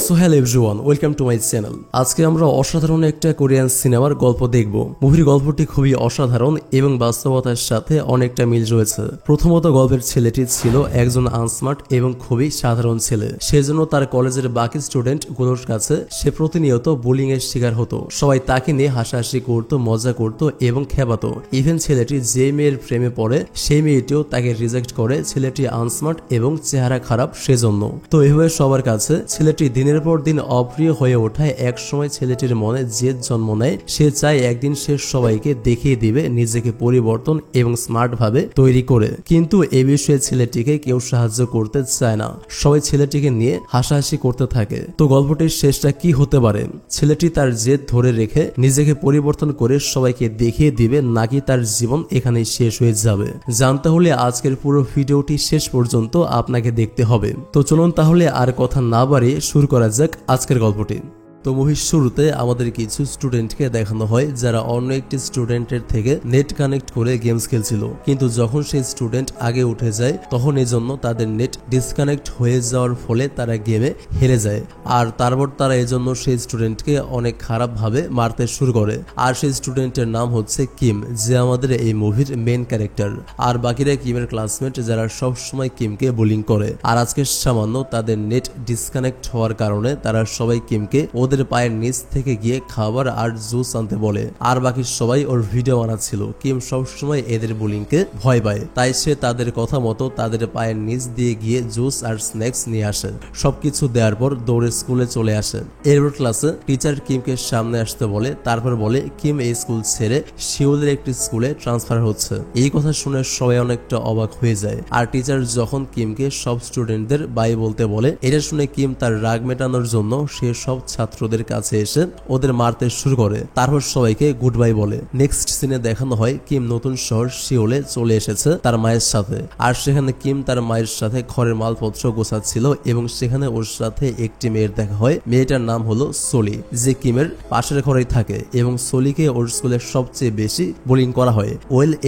So hello everyone, welcome to my channel. আজকে আমরা অসাধারণ একটা কোরিয়ান সিনেমার গল্প দেখব। মুভির গল্পটি খুবই অসাধারণ এবং বাস্তবতার সাথে অনেকটা মিল রয়েছে। প্রথমত গল্পের ছেলেটি ছিল একজন আনস্মার্ট এবং খুবই সাধারণ ছেলে। সেজন্য তার কলেজের বাকি স্টুডেন্ট গুলোর কাছে সে প্রতিনিয়ত বুলিং এর শিকার হতো। সবাই তাকে নিয়ে হাসাহাসি করত, মজা করত এবং খেপাতো। ইভেন ছেলেটি যে মেয়ের প্রেমে পড়ে সেই মেয়েটিও তাকে রিজেক্ট করে। ছেলেটি আনস্মার্ট এবং চেহারা খারাপ সেজন্য। তো এভাবে সবার কাছে ছেলেটি দিনের পর দিন অপ্রিয় হয়ে ওঠায় এক সময় ছেলেটির মনে জেদ জন্ম নেয়। সে চায় একদিন সে সবাইকে দেখিয়ে দিবে নিজেকে পরিবর্তন এবং স্মার্ট ভাবে তৈরি করে। কিন্তু এ বিষয়ে ছেলেটিকে কেউ সাহায্য করতে চায় না। সবাই ছেলেটিকে নিয়ে হাসাহাসি করতে থাকে। তো গল্পটির শেষটা কি হতে পারে? ছেলেটি তার জেদ ধরে রেখে নিজেকে পরিবর্তন করে সবাইকে দেখিয়ে দিবে, নাকি তার জীবন এখানেই শেষ হয়ে যাবে? জানতে হলে আজকের পুরো ভিডিওটি শেষ পর্যন্ত আপনাকে দেখতে হবে। তো চলুন তাহলে আর কথা না বাড়িয়ে শুরু করা যাক আজকের গল্পটি। তো মুভির শুরুতে আমাদের কিছু স্টুডেন্টকে দেখানো হয় যারা অন্য একটি স্টুডেন্টের থেকে নেট কানেক্ট করে গেমস খেলছিল। কিন্তু যখন সেই স্টুডেন্ট আগে উঠে যায় তখন এই জন্য তাদের নেট ডিসকানেক্ট হয়ে যাওয়ার ফলে তারা গেমে হেরে যায়। আর তারপর তারা এই জন্য সেই স্টুডেন্টকে অনেক খারাপ ভাবে মারতে শুরু করে। আর সেই স্টুডেন্টের নাম হচ্ছে কিম, যে আমাদের এই মুভির মেন ক্যারেক্টার। আর বাকিরা কিমের ক্লাসমেট যারা সবসময় কিমকে বুলিং করে। আর আজকে সামান্য তাদের নেট ডিসকানেক্ট হওয়ার কারণে তারা সবাই কিমকে ওদের পায়ের নিচ থেকে গিয়ে খাবার আর জুস আনতে বলে। আর বাকি সবাই ওর ভিডিও বানাচ্ছিল। কিম সবসময় এদের বুলিংকে ভয় পায়, তাই সে তাদের কথা মতো তাদের পায়ের নিচ দিয়ে গিয়ে জুস আর স্ন্যাক্স নিয়ে আসে। সবকিছু দেওয়ার পর দৌড়ে স্কুলে চলে আসে। এরপর ক্লাসে টিচার কিমকে সামনে আসতে বলে। তারপর বলে কিম এই স্কুল ছেড়ে শিউলের একটি স্কুলে ট্রান্সফার হচ্ছে। এই কথা শুনে সবাই অনেকটা অবাক হয়ে যায়। আর টিচার যখন কিমকে সব স্টুডেন্টদের বাই বলতে বলে, এটা শুনে কিম তার রাগ মেটানোর জন্য সে সব ছাত্রদের কাছে এসে ওদের মারতে শুরু করে। তারপর সবাইকে গুড বাই বলে। নেক্সট সিনে দেখানো হয় কিম নতুন শহর শিওলে চলে এসেছে তার মায়ের সাথে। আর সেখানে কিম তার মায়ের সাথে ঘরের মালপত্র গোছাচ্ছিল এবং সেখানে ওর সাথে একটি মেয়ের দেখা হয়। মেয়েটার নাম হলো সলি, যে কিমের পাশের ঘরেই থাকে এবং সলিকে ওর স্কুলে সবচেয়ে বেশি বুলিং করা হয়।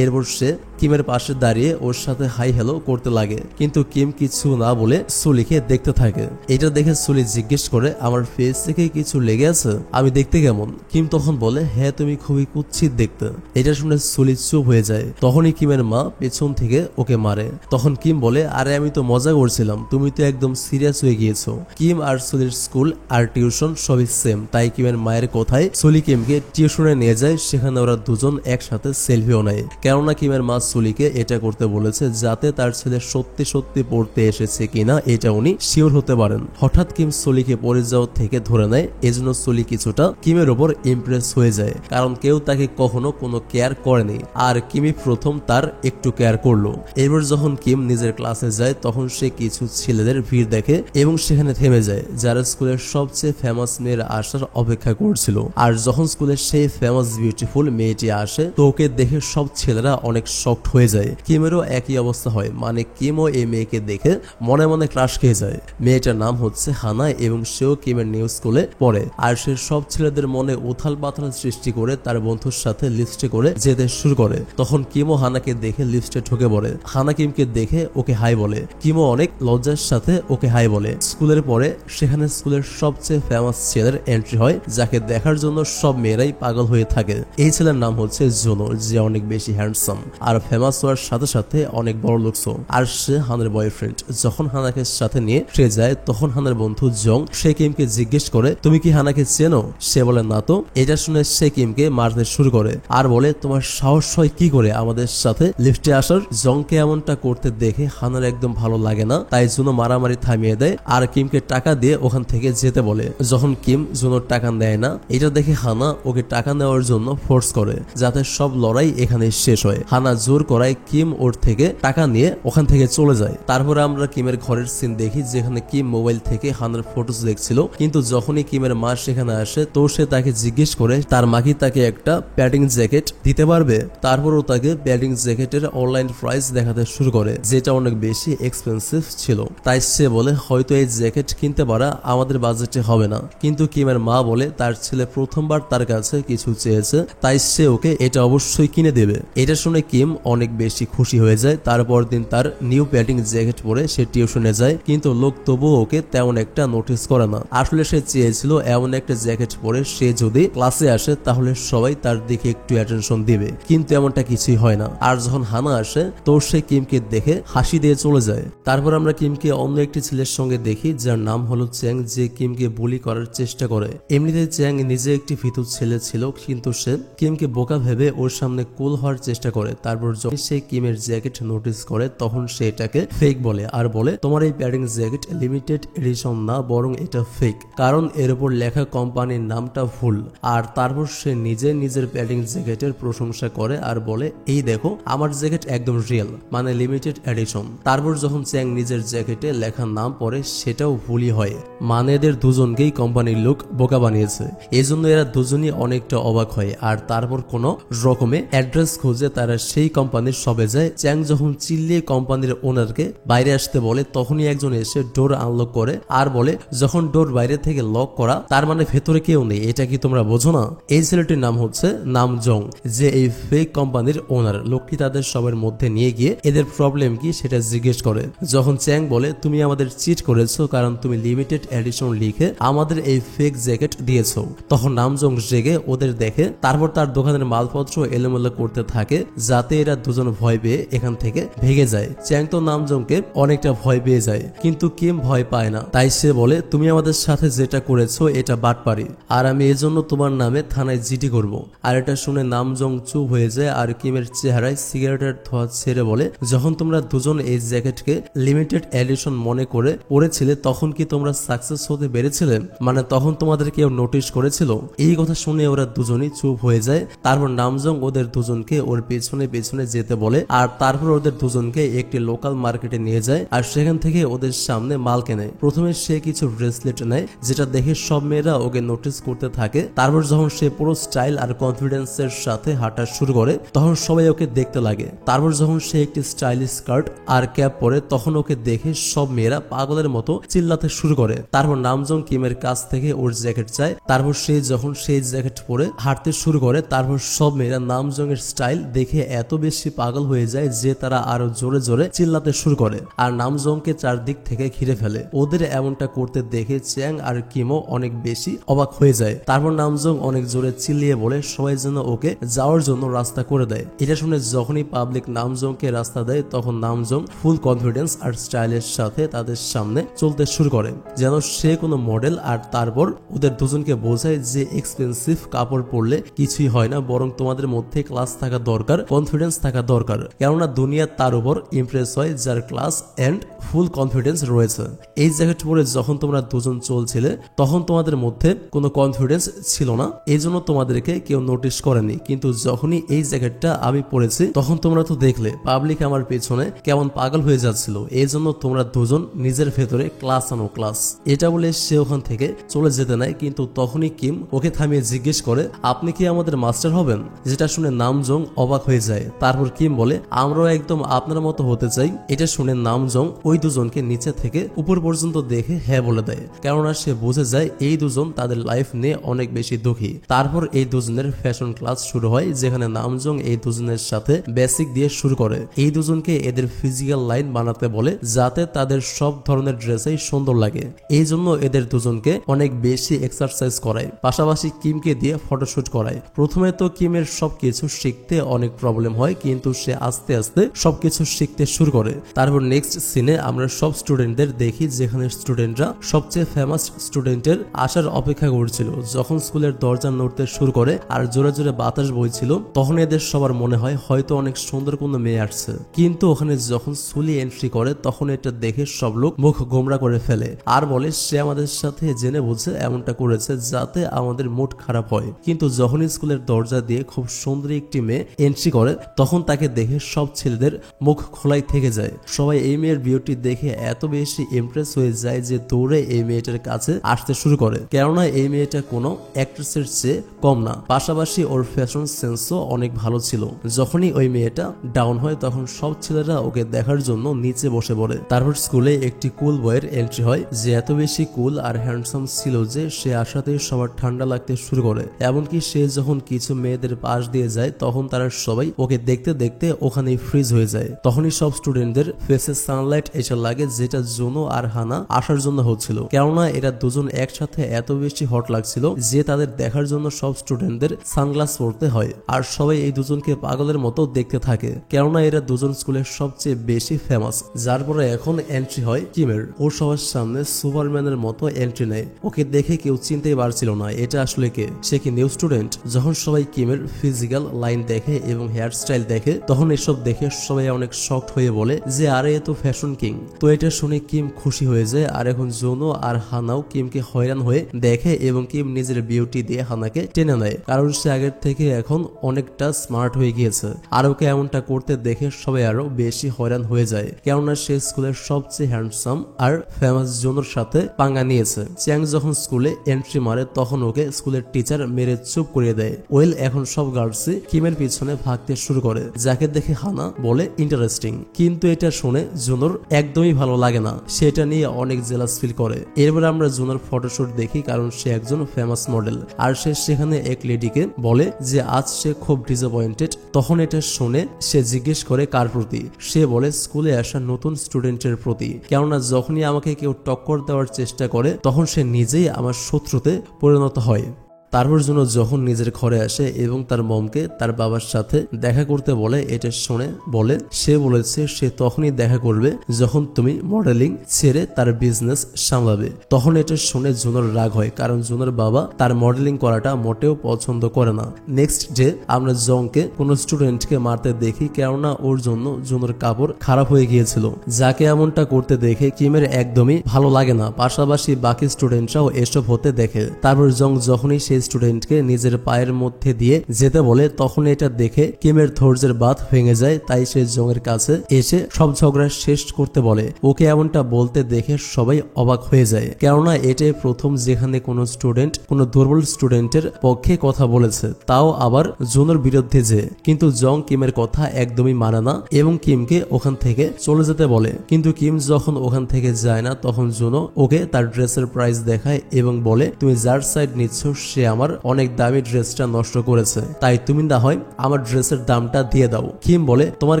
এরপর সে কিমের পাশে দাঁড়িয়ে ওর সাথে হাই হ্যালো করতে লাগে, কিন্তু কিম কিছু না বলে সুলিকে দেখতে থাকে। এটা দেখে সুলি জিজ্ঞেস করে, আমার ফেস থেকে কিছু লেগে আছে? আমি দেখতে কেমন? কিম তখন বলে, হ্যাঁ তুমি খুবই কুৎসিত দেখতে। এটা শুনে সুলি চুপ হয়ে যায়। তখনই কিমের মা পেছন থেকে ওকে মারে। তখন কিম বলে, আরে আমি তো মজা করছিলাম, তুমি তো একদম সিরিয়াস হয়ে গিয়েছো। কিম আর সুলির স্কুল আর টিউশন সবই সেম, তাই কিমের মায়ের কথায় সুলি কিমকে টিউশনে নিয়ে যায়। সেখানে ওরা দুজন একসাথে সেলফিও নেয়। কেননা কিমের মা সুলিকে এটা করতে বলেছে যাতে তার ছেলে সত্যি সত্যি পড়তে এসেছে কিনা এটা উনি শিওর হতে পারেন। হঠাৎ কিম সুলিকে পড়ে যাওয়ার থেকে ধরে নেয়। এজন্য সুলি কিছুটা কিমের ওপর ইমপ্রেস হয়ে যায়, কারণ কেউ তাকে কখনো কোনো কেয়ার করেনি। আর কিমি প্রথম তার একটু কেয়ার করলো। এরপর যখন কিম নিজের ক্লাসে যায় তখন সে কিছু ছেলেদের ভিড় দেখে এবং সেখানে থেমে যায়, যারা স্কুলের সবচেয়ে ফেমাস মেয়ের আসার অপেক্ষা করছিল। আর যখন স্কুলের সেই ফেমাস বিউটিফুল মেয়েটি আসে তো ওকে দেখে সব ছেলেরা অনেক শকড হয়ে যায়। কিমেরও একই অবস্থা হয়, মানে কিমও এই মেয়েকে দেখে মনে মনে ক্রাশ খেয়ে যায়। মেয়েটার নাম হচ্ছে হানা এবং সেও কিমের নিউ স্কুলে পড়ে। আর সে সব ছেলেদের মনে উথাল পাথাল সৃষ্টি করে তার বন্ধুর সাথে লিফটে করে যেতে শুরু করে। তখন কিমও হানাকে দেখে লিফটে ঢুকে পড়ে। হানা কিমকে দেখে ওকে হাই বলে। কিমও অনেক লজ্জার সাথে ওকে হাই বলে। স্কুলের পরে সেখানে স্কুলের সবচেয়ে ফেমাস ছেলের এন্ট্রি হয়, যাকে দেখার জন্য সব মেয়েরাই পাগল হয়ে থাকে। এই ছেলের নাম হচ্ছে জুনো, যে অনেক বেশি হ্যান্ডসাম আর ফেমাস হওয়ার সাথে সাথে অনেক বড় লোকসো। আর সে হানার বয়ফ্রেন্ড। যখন হানাকে সাথে নিয়ে সে যায় তখন হানার বন্ধু জং সে কিমকে জিজ্ঞেস করে, তুমি কি হানাকে চেনো? সে বলে না তো। এটা শুনে সে কিমকে মারতে শুরু করে আর বলে, তোমার সাহস হয় কি করে আমাদের সাথে লিফটে আসার? জংকে এমনটা করতে দেখে হানার একদম ভালো লাগে না, তাই জুনো মারামারি থামিয়ে দেয় আর কিমকে টাকা দিয়ে ওখান থেকে যেতে বলে। যখন কিম জুনোর টাকা দেয় না, এটা দেখে হানা ওকে টাকা নেওয়ার জন্য ফোর্স করে যাতে সব লড়াই এখানে শেষ হয়। হানা জোর করায় কিম ওর থেকে টাকা নিয়ে ওখান থেকে চলে যায়। তারপরে আমরা কিমের ঘরের সিন দেখি, যেখানে কিম মোবাইল থেকে হানার ফটোস দেখছিল। কিন্তু যখনই কিমের মা সেখানে আসে তো সে তাকে জিজ্ঞেস করে তার মা কি তাকে একটা প্যাডিং জ্যাকেট দিতে পারবে। তারপরও তাকে প্যাডিং জ্যাকেটের অনলাইন প্রাইস দেখাতে শুরু করে, যেটা অনেক বেশি এক্সপেন্সিভ ছিল। তাই সে বলে, হয়তো এই জ্যাকেট কিনতে পারা আমাদের বাজেটে হবে না। কিন্তু কিমের মা বলে তার ছেলে প্রথমবার তার কাছে কিছু চেয়েছে, তাই সে ওকে এটা অবশ্যই কিনে দেবে। এটা শুনে কিম অনেক বেশি খুশি হয়ে যায়। তারপর দিন তার নিউ প্যাডিং জ্যাকেট পরে সে টিউশনে যায়, কিন্তু লোক তবুও ওকে তেমন একটা নোটিস করে না। আসলে সে চেয়েছিল এমন একটা জ্যাকেট পরে সে যদি ক্লাসে আসে তাহলে সবাই তার দিকে একটু অ্যাটেনশন দিবে, কিন্তু এমনটা কিছুই হয় না। আর যখন হানা আসে তো সে কিমকে দেখে হাসি দিয়ে চলে যায়। তারপর আমরা কিমকে অন্য একটি ছেলের সঙ্গে দেখি যার নাম হলো চ্যাং, যে কিমকে বুলি করার চেষ্টা করে। এমনিতে চ্যাং নিজে একটি ফিতুর ছেলে ছিল, কিন্তু সে কিমকে বোকা ভেবে ওর সামনে কুল হওয়ার চেষ্টা করে। তারপর যখন সে কিমের জ্যাকেট নোটিস করে তখন সে এটাকে ফেক বলে আর বলে তোমার এই প্যাডিং জ্যাকেট লিমিটেড এডিশন না, বরং এটা ফেক, কারণ এর উপর লেখা কোম্পানির নামটা ভুল। আর তারপর সে নিজে নিজের প্যাডিং জ্যাকেটের প্রশংসা করে আর বলে এই দেখো আমার জ্যাকেট একদম রিয়েল, মানে লিমিটেড এডিশন। তারপর যখন চ্যাং নিজের জ্যাকেটে লেখা নাম পড়ে সেটাও ভুলই হয়, মানে এদের দুজনকেই কোম্পানির লোক বোকা বানিয়েছে। এই জন্য এরা দুজনই অনেকটা অবাক হয়। আর তারপর কোনো রকমে অ্যাড্রেস খুঁজে তারা সেই কোম্পানির শপে যায়। চ্যাং যখন চিল্লিয়ে কোম্পানির ওনারকে বাইরে আসতে বলে তখনই একজন এসে ডোর আনলক করে আর বলে যখন ডোর বাইরে থেকে লক করা তার মানে ভেতরে কেউ নেই, এটা কি তোমরা বোঝো না? এই ছেলেটির নাম হচ্ছে নামজং, যে এই ফেক কোম্পানির ওনার। লোকটি তাদের সবার মধ্যে নিয়ে গিয়ে এদের প্রবলেম কি সেটা জিজ্ঞেস করে। যখন চ্যাং বলে তুমি আমাদের চিট করেছো কারণ তুমি লিমিটেড এডিশন লিখে আমাদের এই ফেক জ্যাকেট দিয়েছো, তখন নামজং জেগে ওদের দেখে। তারপর তার দোকানের মালপত্র এলোমেলো করতে থাকে যাতে এরা দুজন ভয় পেয়ে এখান থেকে ভেগে যায়। চ্যাং তো নামজংকে অনেকটা ভয় পেয়ে যায়, কিন্তু কিম ভয় পায় না। তাই সে বলে তুমি আমাদের সাথে যেটা করেছো এটা বাটপারি, আর আমি এজন্য তোমার নামে থানায় জিডি করব। আর এটা শুনে নামজং চুপ হয়ে যায় আর কিমের চেহারায় সিগারেটের ধোঁয়া ছেড়ে বলে যখন তোমরা দুজন এই জ্যাকেটকে লিমিটেড এডিশন মনে করে পড়েছিলে তখন কি তোমরা সাকসেস হতে পেরেছিলে, মানে তখন তোমাদের কেউ নোটিশ করেছিল? এই কথা শুনে ওরা দুজনই চুপ হয়ে যায়। তারপর নামজং ওদের দুজনকে ওর পেছনে পেছনে যেতে বলে আর তারপর ওদের দুজনকে একটি লোকাল মার্কেটে নিয়ে যায় আর সেখান থেকে ওদের সামনে মাল কেনে। প্রথমে সে কিছু ব্রেসলেট নেয় যেটা দেখে সব মেয়েরা ওকে নোটিস করতে থাকে। তারপর যখন সে পুরো স্টাইল আর কনফিডেন্সের সাথে হাঁটা শুরু করে তখন সবাই ওকে দেখতে লাগে। তারপর যখন সে একটি স্টাইলিশ স্কার্ট আর ক্যাপ পরে তখন ওকে দেখে সব মেয়েরা পাগলের মতো চিল্লাতে শুরু করে। তারপর নামজং কিমের কাছ থেকে ওর জ্যাকেট চায়। তারপর সে যখন সেই জ্যাকেট পরে হাঁটতে শুরু করে তারপর সব মেয়েরা নামজং এর স্টাইল দেখে এত বেশি পাগল হয়ে যায় যে তারা আরো জোরে জোরে চিল্লাতে শুরু করে আর নামজংকে চারদিক থেকে ঘিরে ফেলে। ওদের এমনটা করতে দেখে চ্যাং আর কিমও অনেক বেশি অবাক হয়ে যায়। তারপর নামজং অনেক জোরে চিল্লিয়ে বলে সবাই যেন ওকে যাওয়ার জন্য রাস্তা করে দেয়। এটা শুনে যখনই পাবলিক নামজংকে রাস্তা দেয় তখন নামজং ফুল কনফিডেন্স আর স্টাইলের সাথে তাদের সামনে চলতে শুরু করে যেন সে কোনো মডেল। আর তারপর ওদের দুজনকে বোঝায় যে এক্সপেন্সিভ কাপড় পরলে কিছুই হয় না, বরং তোমাদের মধ্যে ক্লাস থাকা দরকার, কনফিডেন্স থাকা দরকার, কেননা দুনিয়া তার উপর ইমপ্রেস হয় যার ক্লাস এন্ড ফুল কনফিডেন্স রয়েছে। এই জ্যাকেট পরে যখন তোমরা দুজন চলছিলে তখন তোমাদের মধ্যে কোনো কনফিডেন্স ছিল না, এই জন্য তোমাদেরকে কেউ নোটিস করেনি, কিন্তু যখনই এই জ্যাকেটটা আমি পরেছি তখন তোমরা তো দেখলে পাবলিক আমার পেছনে কেমন পাগল হয়ে যাচ্ছিল, এই জন্য তোমরা দুজন নিজের ভেতরে ক্লাস আনো ক্লাস। এটা বলে সে ওখান থেকে চলে যেতে নেয়, কিন্তু তখনই কিম ওকে থামিয়ে জিজ্ঞেস করে আপনি কি আমাদের মাস্টার হবেন? যেটা শুনে নামজং অবাক হয়ে যায়। তারপর কিম বলে আমরাও একদম আপনার মতো হতে চাই। এটা শুনে নামজং ওই দুজনকে নিচে থেকে উপর পর্যন্ত দেখে হ্যাঁ বলে দেয়, কেননা সে বুঝে যায় এই দুজন তাদের লাইফ নিয়ে অনেক বেশি দুঃখী। তারপর এই দুজনের ফ্যাশন ক্লাস শুরু হয় যেখানে নামজং এই দুজনের সাথে বেসিক দিয়ে শুরু করে। এই দুজনকে এদের ফিজিক্যাল লাইন বানাতে বলে যাতে তাদের সব ধরনের ড্রেসেই সুন্দর লাগে। এই জন্য এদের দুজনকে অনেক বেশি এক্সারসাইজ করায়, পাশাপাশি কিমকে দিয়ে ফটোশুট করায়। প্রথমে তো কিমের সবকিছু শিখতে অনেক প্রবলেম হয়, কিন্তু সে আস্তে আস্তে সবকিছু শিখতে শুরু করে। তারপর নেক্সট সিনে আমরা সব স্টুডেন্টদের দেখি যেখানে স্টুডেন্টরা সবচেয়ে ফেমাস স্টুডেন্টের আসার অপেক্ষা করছিল। যখন স্কুলের দরজা নড়তে শুরু করে আর জোরে জোরে বাতাস বইছিল তখন এদের সবার মনে হয় হয়তো অনেক সুন্দর কোনো মেয়ে আসছে, কিন্তু ওখানে যখন সুলি এন্ট্রি করে তখন এটা দেখে সব লোক মুখ গোমরা করে ফেলে আর বলে সে আমাদের সাথে জেনে বুঝে এমনটা করেছে যাতে আমাদের মুড খারাপ হয়। কিন্তু যখন স্কুলের দরজা দিয়ে খুব সুন্দরী একটি মেয়ে এন্ট্রি করে তখন তাকে দেখে সব ছেলেদের মুখ খোলাই থেকে যায়। সবাই এই মেয়ের বিউটি দেখে এত বেশি ইমপ্রেস হয়ে যায় যে দৌড়ে এই মেয়েটার কাছে আসতে শুরু করে, কেননা এই মেয়েটা কোনো অ্যাক্ট্রেসের চেয়ে কম না, পাশাপাশি ওর ফ্যাশন সেন্সও অনেক ভালো ছিল। যখনই ওই মেয়েটা ডাউন হয় তখন সব ছেলেরা ওকে দেখার জন্য নিচে বসে পড়ে। তারপর স্কুলে একটি কুল বয়ের এন্ট্রি হয় যে এত বেশি কুল আর হ্যান্ডসাম ছিল যে সে আসাতেই সবার ঠান্ডা লাগতে শুরু করে। এমনকি সে যখন কিছু মেয়েদের পাশ দিয়ে যায় তখন তারা সবাই ওকে দেখতে দেখতে ওখানেই ফ্রিজ হয়ে যায়। তখনই সব স্টুডেন্টদের ফেসে সানলাইট এসে লাগে, যেটা জুনো আর হানা আসার জন্য হচ্ছিল। কেননা এরা দুজন একসাথে এত বেশি হট লাগছিল যে তাদের দেখার জন্য সব স্টুডেন্টদের সানগ্লাস পরতে হয়। আর সবাই এই দুজনকে পাগলের মতো দেখতে থাকে, কেননা এরা দুজন স্কুলের সবচেয়ে বেশি ফেমাস। যার পরে এখন এন্ট্রি হয় কিমের। ও সবার সামনে সুপারম্যানের মতো এন্ট্রি নেয়। ওকে দেখে কেউ চিনতেই পারছিল না এটা আসলে কে, সে কি নিউ স্টুডেন্ট। যখন সবাই কিমের ফিজিক্যাল লাইন দেখে এবং হেয়ার স্টাইল দেখে তখন এসব দেখে সবাই অনেক শকড হয়ে বলে যে আরে এ তো ফ্যাশন কিং। তো এটা শুনে কিম খুশি হয়ে যায়। আর এখন জুনো আর হানাও কিমকে হয়রান হয়ে দেখে এবং কিম নিজের বিউটি দিয়ে হানাকে টেনে নেয়, কারণ সে আগের থেকে এখন অনেকটা স্মার্ট হয়ে গিয়েছে। আর ওকে এমনটা করতে দেখে সবাই আরো বেশি হয়রান হয়ে যায়, কেননা সে স্কুলের সবচেয়ে হ্যান্ডসাম আর ফেমাস জুনোর সাথে পাঙ্গা নিয়েছে। চ্যাং যখন স্কুলে এন্ট্রি মারে তখন ওকে স্কুলের টিচার মেরে চুপ করিয়ে দেয়। ওয়েল এখন সব গার্লসই কিমের পিছনে ভাগতে শুরু করে, যাকে দেখে হানা বলে ইন্টারেস্টিং। কিন্তু এটা শুনে জুনোর একদমই ভালো লাগে না, সেটা নিয়ে অনেক জেলাস ফিল করে। এরপর আমরা জুনোর ফটোশুট দেখি, কারণ সে একজন ফেমাস মডেল। আর সে সেখানে এক লেডিকে বলে যে আজ সে খুব ডিসঅ্যাপয়েন্টেড। তখন এটা শুনে সে জিজ্ঞেস করে কার প্রতি। সে বলে স্কুলে আসা নতুন স্টুডেন্টের প্রতি, কেননা যখনই আমাকে কেউ টক্কর দেওয়ার চেষ্টা করে তখন সে নিজেই আমার শত্রুতে পরিণত হয়। তারপর জন্য যখন নিজের ঘরে আসে এবং তার মমকে তার বাবার সাথে দেখা করতে বলে, এটা শুনে বলে সে বলেছে সে তখনই দেখা করবে যখন তুমি মডেলিং ছেড়ে তার বিজনেস সামলাবে। তখন এটা শুনে জুনোর রাগ হয়, কারণ জুনোর বাবা তার মডেলিং করাটা মোটেও পছন্দ করে না। নেক্সট ডে আমরা জংকে কোন স্টুডেন্টকে মারতে দেখি, কেননা ওর জন্য জুনোর কাপড় খারাপ হয়ে গিয়েছিল। যাকে এমনটা করতে দেখে কিমের একদমই ভালো লাগে না, পাশাপাশি বাকি স্টুডেন্টরাও এসব হতে দেখে। তারপর জং যখনই সেই স্টুডেন্টকে নিজের পায়ের মধ্যে দিয়ে যেতে বলে তখন এটা দেখে কিমের ধৈর্যের বাঁধ ভেঙে যায়। তাই সে জংয়ের কাছে এসে সব ঝগড়া শেষ করতে বলে। ওকে এমনটা বলতে দেখে সবাই অবাক হয়ে যায়, কেননা এটাই প্রথম যেখানে কোনো স্টুডেন্ট কোনো দুর্বল স্টুডেন্টের পক্ষে কথা বলেছে, তাও আবার জুনোর বিরুদ্ধে যে। কিন্তু জং কিমের কথা একদমই মানে না এবং কিমকে ওখান থেকে চলে যেতে বলে। কিন্তু কিম যখন ওখান থেকে যায় না তখন জুনো ওকে তার ড্রেসের প্রাইস দেখায় এবং বলে তুমি যার সাইড নিচ্ছ সে আমার অনেক দামি ড্রেসটা নষ্ট করেছে, তাই তুমি না হয় আমার ড্রেসের দামটা দিয়ে দাও। কিম বলে তোমার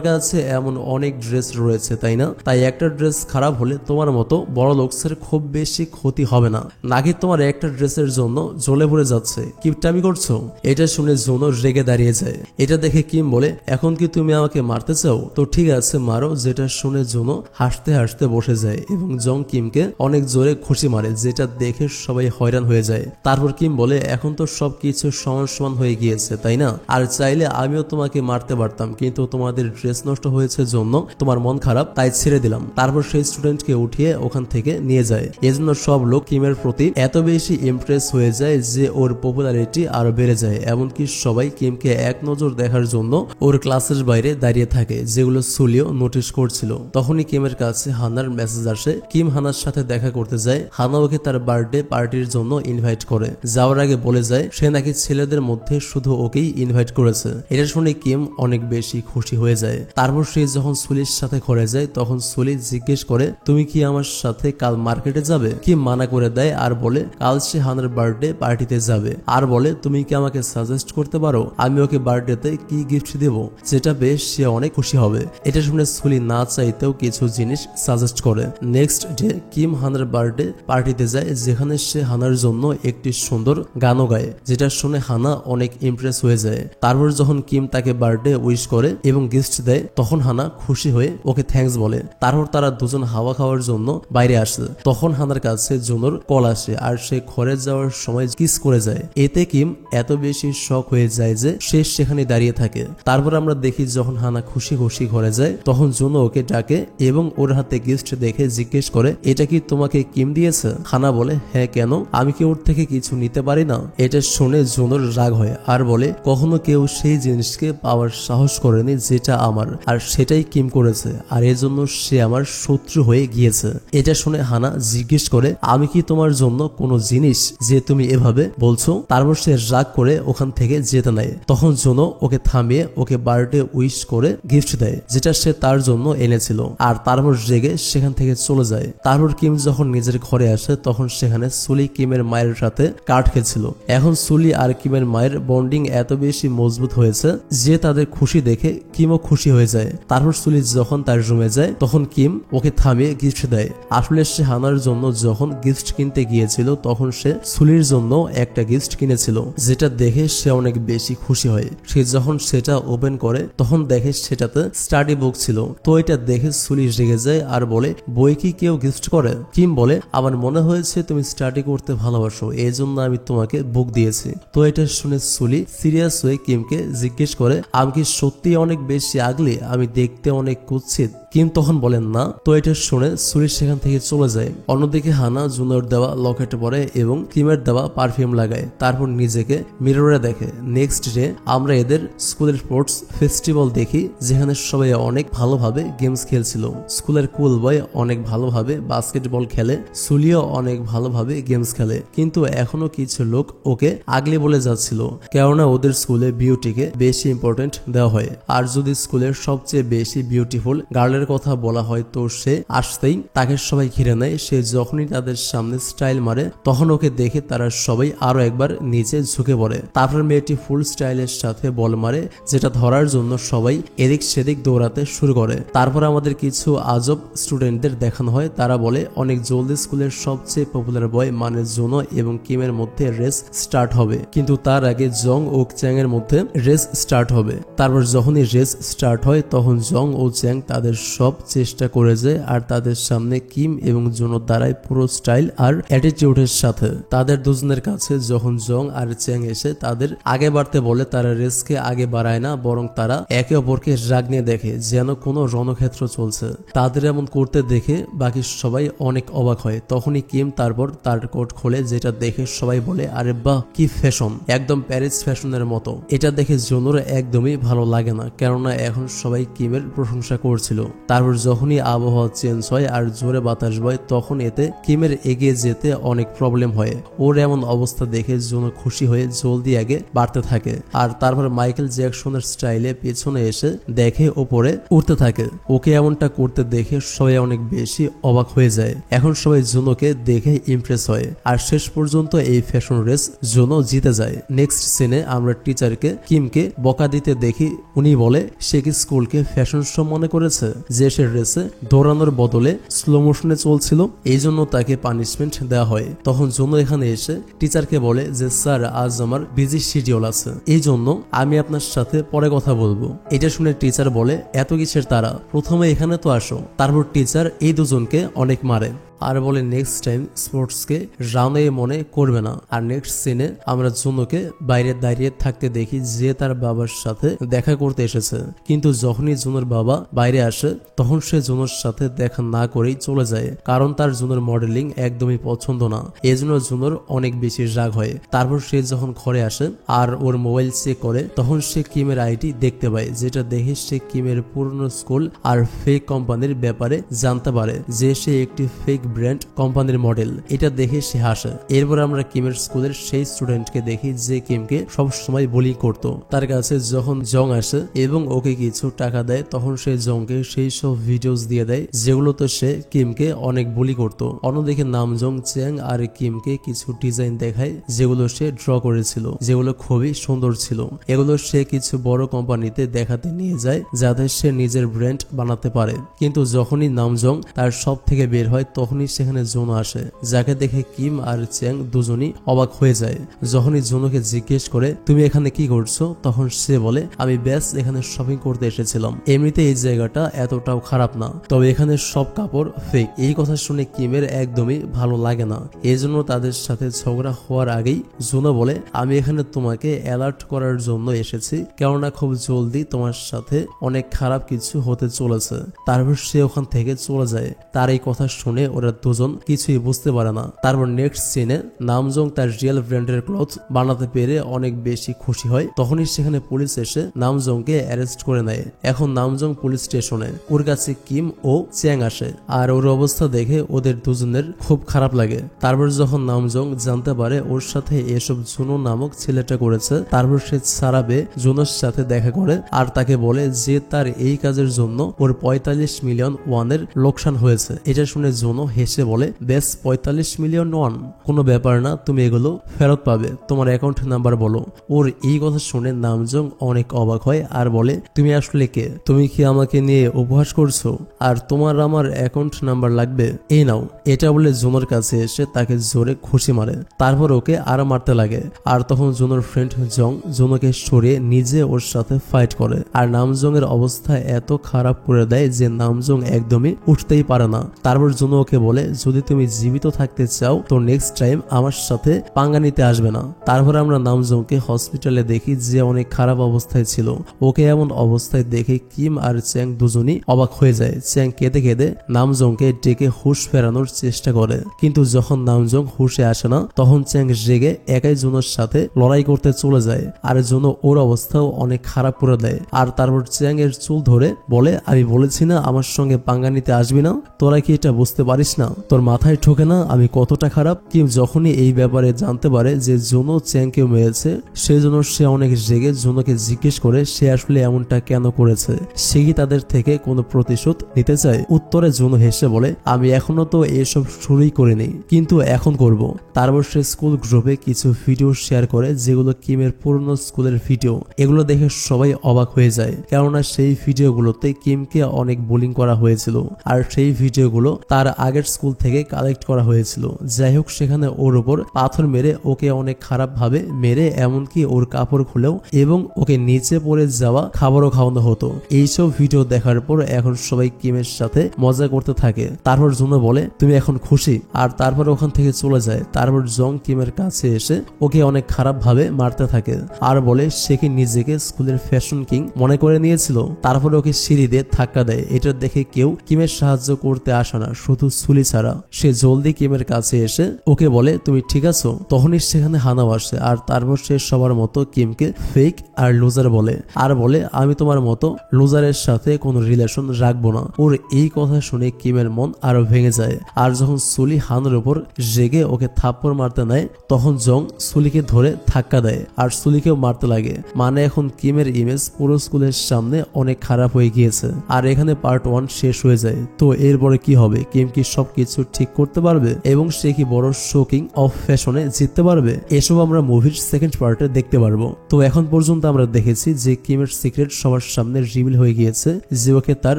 কাছে এমন অনেক ড্রেস রয়েছে তাই না, তাই একটা ড্রেস খারাপ হলে তোমার মতো বড় লোকসের খুব বেশি ক্ষতি হবে না, নাকি তোমার একটা ড্রেসের জন্য জ্বলে পড়ে যাচ্ছে, কিপটামি করছো। এটা শুনে জুনো রেগে দাঁড়িয়ে যায়। এটা দেখে কিম বলে এখন কি তুমি আমাকে মারতে চাও, তো ঠিক আছে মারো। যেটা শুনে জুনো হাসতে হাসতে বসে যায় এবং জং কিমকে অনেক জোরে খুশি মারে, যেটা দেখে সবাই হয়রান হয়ে যায়। তারপর কিম বলে এখন তো সবকিছু সমান সমান হয়ে গিয়েছে তাই না, আর চাইলে আমিও তোমাকে মারতে পারতাম, কিন্তু তোমাদের ড্রেস নষ্ট হয়েছে জন্য তোমার মন খারাপ তাই ছেড়ে দিলাম। তারপর সেই স্টুডেন্টকে উঠিয়ে ওখান থেকে নিয়ে যায়। এজন্য সব লোক কিমের প্রতি এত বেশি ইমপ্রেস হয়ে যায় যে ওর পপুলারিটি আরো বেড়ে যায়। এমনকি সবাই কিমকে এক নজর দেখার জন্য ওর ক্লাসের বাইরে দাঁড়িয়ে থাকে, যেগুলো সুলিও নোটিশ করছিল। তখনই কিমের কাছে হানার মেসেজ আসে। কিম হানার সাথে দেখা করতে যায়। হানা ওকে তার বার্থডে পার্টির জন্য ইনভাইট করে। যাওয়ার আগে বলে যায় সে নাকি ছেলেদের মধ্যে শুধু ওকেই ইনভাইট করেছে। এটা শুনে কিম অনেক বেশি খুশি হয়ে যায়। তারপর সে যখন সুলির সাথে ঘরে যায় তখন সুলি জিজ্ঞেস করে তুমি কি আমার সাথে কাল মার্কেটে যাবে। কিম মানা করে দেয় আর বলে কাল সে হানার বার্থডে পার্টিতে যাবে। আর বলে তুমি কি আমাকে সাজেস্ট করতে পারো আমি ওকে বার্থডেতে কি গিফট দেব, যেটা বেশ সে অনেক খুশি হবে। এটা শুনে সুলি না চাইতেও কিছু জিনিস সাজেস্ট করে। নেক্সট ডে কিম হানার বার্থডে পার্টিতে যায়, যেখানে সে হানার জন্য একটি সুন্দর গানও গায়, যেটা শুনে হানা অনেক ইমপ্রেস হয়ে যায়। তারপর যখন কিম তাকে বার্থডে উইশ করে এবং গিফট দেয় তখন হানা খুশি হয়ে ওকে থ্যাঙ্কস বলে। তারপর তারা দুজন হাওয়া খাওয়ার জন্য বাইরে আসে। তখন হানার কাছে জুনোর কল আসে আর সে ঘরে যাওয়ার সময় কিস করে যায়। এতে কিম এত বেশি শক হয়ে যায় যে সে সেখানে দাঁড়িয়ে থাকে। তারপর আমরা দেখি যখন হানা খুশি খুশি ঘরে যায় তখন জুনো ওকে ডাকে এবং ওর হাতে গিফট দেখে জিজ্ঞেস করে এটা কি তোমাকে কিম দিয়েছে। হানা বলে হ্যাঁ কেন, আমি কি ওর থেকে কিছু নিতে পারি না। এটা শুনে জুনোর রাগ হয় আর বলে কখনো কেউ সেই জিনিসকে পাওয়ার সাহস করেনি যেটা আমার, আর সেটাই কিম করেছে, আর এজন্য সে আমার শত্রু হয়ে গিয়েছে। এটা শুনে হানা জিজ্ঞেস করে আমি কি তোমার জন্য কোনো জিনিস যে তুমি এভাবে বলছো। তারপর সে রাগ করে ওখান থেকে যেতে নেয়। তখন জুনো ওকে থামিয়ে ওকে বার্থডে উইশ করে গিফট দেয়, যেটা সে তার জন্য এনেছিল, আর তারপর রেগে সেখান থেকে চলে যায়। তারপর কিম যখন নিজের ঘরে আসে তখন সেখানে সুলি কিমের মায়ের সাথে কার্ড খেলছিল। এখন সুলি আর কিমের মায়ের বন্ডিং এত বেশি মজবুত হয়েছে যে তাদের খুশি দেখে কিমও খুশি হয়ে যায়। তারপর সুলি যখন তার রুমে যায় তখন কিম ওকে থামিয়ে গিফট দেয়। আসলে সে হানার জন্য যখন গিফট কিনতে গিয়েছিল তখন সে সুলির জন্য একটা গিফট কিনেছিল, যেটা দেখে সে অনেক বেশি খুশি হয়। সে যখন সেটা ওপেন করে তখন দেখে সেটাতে স্টাডি বুক ছিল। তো এটা দেখে সুলি রেগে যায় আর বলে, বই কি কেউ গিফট করে? কিম বলে, আমার মনে হয়েছে তুমি স্টাডি করতে ভালোবাসো, এই জন্য আমি তোমাকে বুক দিয়েছি। তো এটা শুনে সুলি সিরিয়াস হয়ে কিমকে জিজ্ঞেস করে, আমি কি সত্যি অনেক বেশি আগলি? আমি দেখতে অনেক কুৎসিত। কিম তখন বলেন না। তো এটা শুনে সুলি সেখান থেকে চলে যায়। অন্যদিকে হানা জুনোর দেওয়া লকেট পরে এবং কিমের দেওয়া পারফিউম লাগায়, তারপর নিজেকে মিররে দেখে। নেক্সট ডে আমরা এদের স্কুলের স্পোর্টস ফেস্টিভ্যাল দেখি, যেখানে সবাই অনেক ভালোভাবে গেমস খেলছিল। স্কুলের কুল বয় অনেক ভালোভাবে বাস্কেটবল খেলে, সুলিও অনেক ভালোভাবে গেমস খেলে, কিন্তু এখনো কিছু লোক ওকে আগলে বলে যাচ্ছিল, কেননা ওদের স্কুলে বিউটিকে বেশি ইম্পর্টেন্ট দেওয়া হয়। আর যদি স্কুলের সবচেয়ে বেশি বিউটিফুল গার্লের কথা বলা হয় তো সে আসতেই তাকে সবাই ঘিরে নেয়। সে যখনই তাদের সামনে স্টাইল মারে তখন ওকে দেখে তারা সবাই আরো একবার নিচে ঝুঁকে পড়ে। তারপর মেয়েটি ফুল স্টাইলের সাথে বল মারে, যেটা ধরার জন্য সবাই এদিক সেদিক দৌড়াতে শুরু করে। তারপর আমাদের কিছু আজব স্টুডেন্টদের দেখানো হয়। তারা বলে অনেক জলদি স্কুলের সবচেয়ে পপুলার বয় মানে জুনো এবং কিমের মধ্যে রেস স্টার্ট হবে, কিন্তু তার আগে জং ও চ্যাং এর মধ্যে রেস স্টার্ট হবে। তারপর যখনই রেস স্টার্ট হয় তখন জং ও চ্যাং তাদের সব চেষ্টা করে যায় আর তাদের সামনে কিম এবং জুনো দাঁড়ায় পুরো স্টাইল আর অ্যাটিটিউডের সাথে। তাদের দুজনের কাছে যখন জং আর চ্যাং এসে তাদের আগে বাড়তে বলে, তারা রেসকে আগে বাড়ায় না, বরং তারা একে অপরকে রাগ নিয়ে দেখে যেন কোনো রণক্ষেত্র চলছে। তাদের এমন করতে দেখে বাকি সবাই অনেক অবাক হয়। তখনই কিম তারপর তার কোট খোলে, যেটা দেখে সবাই বলে, আরে বাহ কি ফ্যাশন, একদম প্যারিস ফ্যাশনের মতো। এটা দেখে জুনোর একদমই ভালো লাগে না, কেননা এখন সবাই কিমের প্রশংসা করছিল। তারপর যখনই আবহাওয়া চেঞ্জ হয় আর জোরে বাতাস বয় তখন এতে কিমের এগিয়ে যেতে অনেক প্রবলেম হয়। ওর এমন অবস্থা দেখে জুনো খুশি হয়ে জলদি আগে বাড়তে থাকে। আর তারপর মাইকেল জ্যাকসনের স্টাইলে পেছনে এসে দেখে ওপরে উঠতে থাকে। ওকে এমনটা করতে দেখে সবাই অনেক বেশি অবাক হয়ে যায়। এখন সবাই জুনোকে দেখে ইমপ্রেস হয় আর শেষ পর্যন্ত এই ফ্যাশন রেস জুনো জিতে যায়। নেক্সট সিনে আমরা টিচারকে কিমকে বকা দিতে দেখি। উনি বলে সে কি স্কুলকে ফ্যাশন শো মনে করেছে, যে সে রেসে দৌড়ানোর বদলে স্লো মোশনে চলছিল, এই জন্য তাকে পানিশমেন্ট দেওয়া হয়। তখন জুনো এখানে এসে টিচারকে বলে যে স্যার আজ আমার বিজি শিডিউল আছে, এই জন্য আমি আপনার সাথে পরে কথা বলবো। এটা শুনে টিচার বলে এত কিসের তারা, প্রথমে এখানে তো আসো। তারপর টিচার এই দুজনকে অনেক মারে আর বলে নেক্সট টাইম স্পোর্টসকে রাউন্ডে মনে করবে না। আর নেক্সট সিনে আমরা জুনোকে বাইরে দাঁড়িয়ে থাকতে দেখি, যে তার বাবার সাথে দেখা করতে এসেছে, কিন্তু যখনই জুনোর বাবা বাইরে আসে তখন সে জুনোর সাথে দেখা না করেই চলে যায়, কারণ তার জুনোর মডেলিং একদমই পছন্দ না। এই জন্য জুনোর অনেক বেশি রাগ হয়। তারপর সে যখন ঘরে আসে আর ওর মোবাইল চেক করে তখন সে কিমের আইডি দেখতে পায়, যেটা দেখে সে কিমের পুরনো স্কুল আর ফেক কোম্পানির ব্যাপারে জানতে পারে, যে সে একটি ফেক ব্র্যান্ড কোম্পানির মডেল। এটা দেখে সে হাসে। এরপর আমরা কিমের স্কুলের সেই স্টুডেন্টকে দেখি যে কিমকে সব সময় বুলি করত। তার কাছে যখন জং আসে এবং ওকে কিছু টাকা দেয় তখন সে জংকে সেই সব ভিডিওস দিয়ে দেয় যেগুলোতে সে কিমকে অনেক বুলি করত। অন্যদিকে নামজং, চ্যাং আর কিমকে কিছু ডিজাইন দেখায় যেগুলো সে ড্র করেছিল, যেগুলো খুবই সুন্দর ছিল। এগুলো সে কিছু বড় কোম্পানিতে দেখাতে নিয়ে যায় যাতে সে নিজের ব্র্যান্ড বানাতে পারে। কিন্তু যখনই নামজং তার সব থেকে বের হয় তখনই সেখানে জুনো আসে, যাকে দেখে কিম আর চ্যাং দুজনই অবাক হয়ে যায়। যখনই জুনোকে জিজ্ঞেস করে তুমি এখানে কি করছো, তখন সে বলে আমি ব্যাস এখানে শপিং করতে এসেছিলাম, এমনিতে এই জায়গাটা এতটাও খারাপ না, তবে এখানে সব কাপড় ফেক। এই কথা শুনে কিমের একদমই ভালো লাগে না। এই জন্য তাদের সাথে ঝগড়া হওয়ার আগেই জুনো বলে আমি এখানে তোমাকে অ্যালার্ট করার জন্য এসেছি, কেননা খুব জলদি তোমার সাথে অনেক খারাপ কিছু হতে চলেছে। তারপর সে ওখান থেকে চলে যায়। তার এই কথা শুনে ওরা দুজন কিছুই বুঝতে পারে না। তারপর নেক্সট সিনে নামজং তার রিয়েল ব্র্যান্ডের ক্লথ বানাতে পেরে অনেক বেশি খুশি হয়। তখনই সেখানে পুলিশ এসে নামজংকে অ্যারেস্ট করে নেয়। এখন নামজং পুলিশ স্টেশনে, ওর কাছে কিম ও চ্যাং আসে আর ওর অবস্থা দেখে ওদের দুজনের খুব খারাপ লাগে। তারপর যখন নামজং জানতে পারে ওর সাথে এসব জুনো নামক ছেলেটা করেছে, তারপর সে সারাবে জুনোর সাথে দেখা করে আর তাকে বলে যে তার এই কাজের জন্য ওর 45 মিলিয়ন ওয়ানের লোকসান হয়েছে। এটা শুনে জুনো হেসে বলে, বেশ 45 মিলিয়ন ওয়ান, কোনো ব্যাপার না, তুমি এগুলো ফেরত পাবে, তোমার অ্যাকাউন্ট নাম্বার বলো। ওর এই কথা শুনে নামজং অনেক অবাক হয় আর বলে, তুমি আসলে কে? তুমি কি আমাকে নিয়ে উপহাস করছো? আর তোমার আমার অ্যাকাউন্ট নাম্বার লাগবে? এই নাও। এটা বলে জুনোর কাছে এসে তাকে জোরে খুশি মারে, তারপর ওকে আরো মারতে লাগে। আর তখন জুনোর ফ্রেন্ড জং জুনোকে সরিয়ে নিজে ওর সাথে ফাইট করে। আর নামজং এর অবস্থা এত খারাপ করে দেয় যে নামজং একদমই উঠতেই পারে না। তারপর জুনো ওকে বলে, যদি তুমি জীবিত থাকতে চাও তো নেক্সট টাইম আমার সাথে পাঙ্গা নিতে আসবে না। তারপর আমরা নামজংকে হসপিটালে দেখি যে অনেক খারাপ অবস্থায় ছিল। ওকে এমন অবস্থায় দেখে কিম আর চ্যাং দুজনই অবাক হয়ে যায়। চ্যাং কেঁদে কেঁদে নামজংকে ডেকে হুশ ফেরানোর চেষ্টা করে, কিন্তু যখন নামজং হুশে আসে না তখন চ্যাং রেগে একাই জুনোর সাথে লড়াই করতে চলে যায়। আর জুনো ওর অবস্থাও অনেক খারাপ করে দেয়। আর তারপর চ্যাং এর চুল ধরে বলে, আমি বলেছি না আমার সঙ্গে পাঙ্গা নিতে আসবি না? তোরা কি এটা বুঝতে পারিস না? তোর মাথায় ঠোকে না আমি কতটা খারাপ? কিম যখনই এই ব্যাপারে জানতে পারে যে জুনো চ্যাংকে মেরেছে, সেই জন্য সে অনেক রেগে জুনোকে জিজ্ঞেস করে সে আসলে এমনটা কেন করেছে, সে কি তাদের থেকে কোনো প্রতিশোধ নিতে চায়? উত্তরে জুনো হেসে বলে, আমি এখনো তো এসব শুরুই করিনি, কিন্তু এখন করব। তারপর সে স্কুল গ্রুপে কিছু ভিডিও শেয়ার করে যেগুলো কিমের পুরনো স্কুলের ভিডিও। এগুলো দেখে সবাই অবাক হয়ে যায়, কেননা সেই ভিডিওগুলোতে কিমকে অনেক বুলিং করা হয়েছিল আর সেই ভিডিওগুলো তার আগের স্কুল থেকে কালেক্ট করা হয়েছিল। যাই হোক, সেখানে ওর উপর পাথর মেরে ওকে অনেক খারাপ ভাবে মেরে এমনকি ওর কাপড় খুলেও এবং ওকে নিচে পড়ে যাওয়া খাবারও খাওয়ানো হতো। এইসব ভিডিও দেখার পর এখন সবাই কিমের সাথে মজা করতে থাকে। তারপর জুনো বলে, তুমি এখন খুশি? আর তারপর ওখান থেকে চলে যায়। তারপর জং কিমের কাছে এসে ওকে অনেক খারাপ ভাবে মারতে থাকে আর বলে সে কি নিজেকে স্কুলের ফ্যাশন কিং মনে করে নিয়েছিল। তারপর ওকে সিঁড়ি দিয়ে ধাক্কা দেয়। এটা দেখে কেউ কিমের সাহায্য করতে আসে না, শুধু সুলি ছাড়া। সে জলদি কিমের কাছে এসে ওকে বলে, তুমি ঠিক আছো? তখনই সেখানে হানাও আসে আর তারপর সে সবার মতো কিমকে ফেক আর লুজার বলে আর বলে, আমি তোমার মতো লুজারের সাথে কোনো রিলেশন রাখবো না। ওর এই কথা শুনে কিমের মন আরো ভেঙে যায়। আর যখন সুলি হানের উপর রেগে ওকে থাপ্পড় মারতে নেয় তখন জং সুলিকে ধরে ধাক্কা দেয় আর সুলিকেও মারতে লাগে। মানে এখন কিমের ইমেজ পুরো স্কুলের সামনে অনেক খারাপ হয়ে গিয়েছে। আর এখানে পার্ট 1 শেষ হয়ে যায়। তো এরপরে কি হবে? কিম কি সবকিছু ঠিক করতে পারবে এবং সে কি বড় শোকিং অফ ফ্যাশনে জিততে পারবে? এসব আমরা মুভির সেকেন্ড পার্টে দেখতে পারবো। তো এখন পর্যন্ত আমরা দেখেছি যে কিমের সিক্রেট সবার সামনে রিভিল হয়ে গিয়েছে যে ওকে তার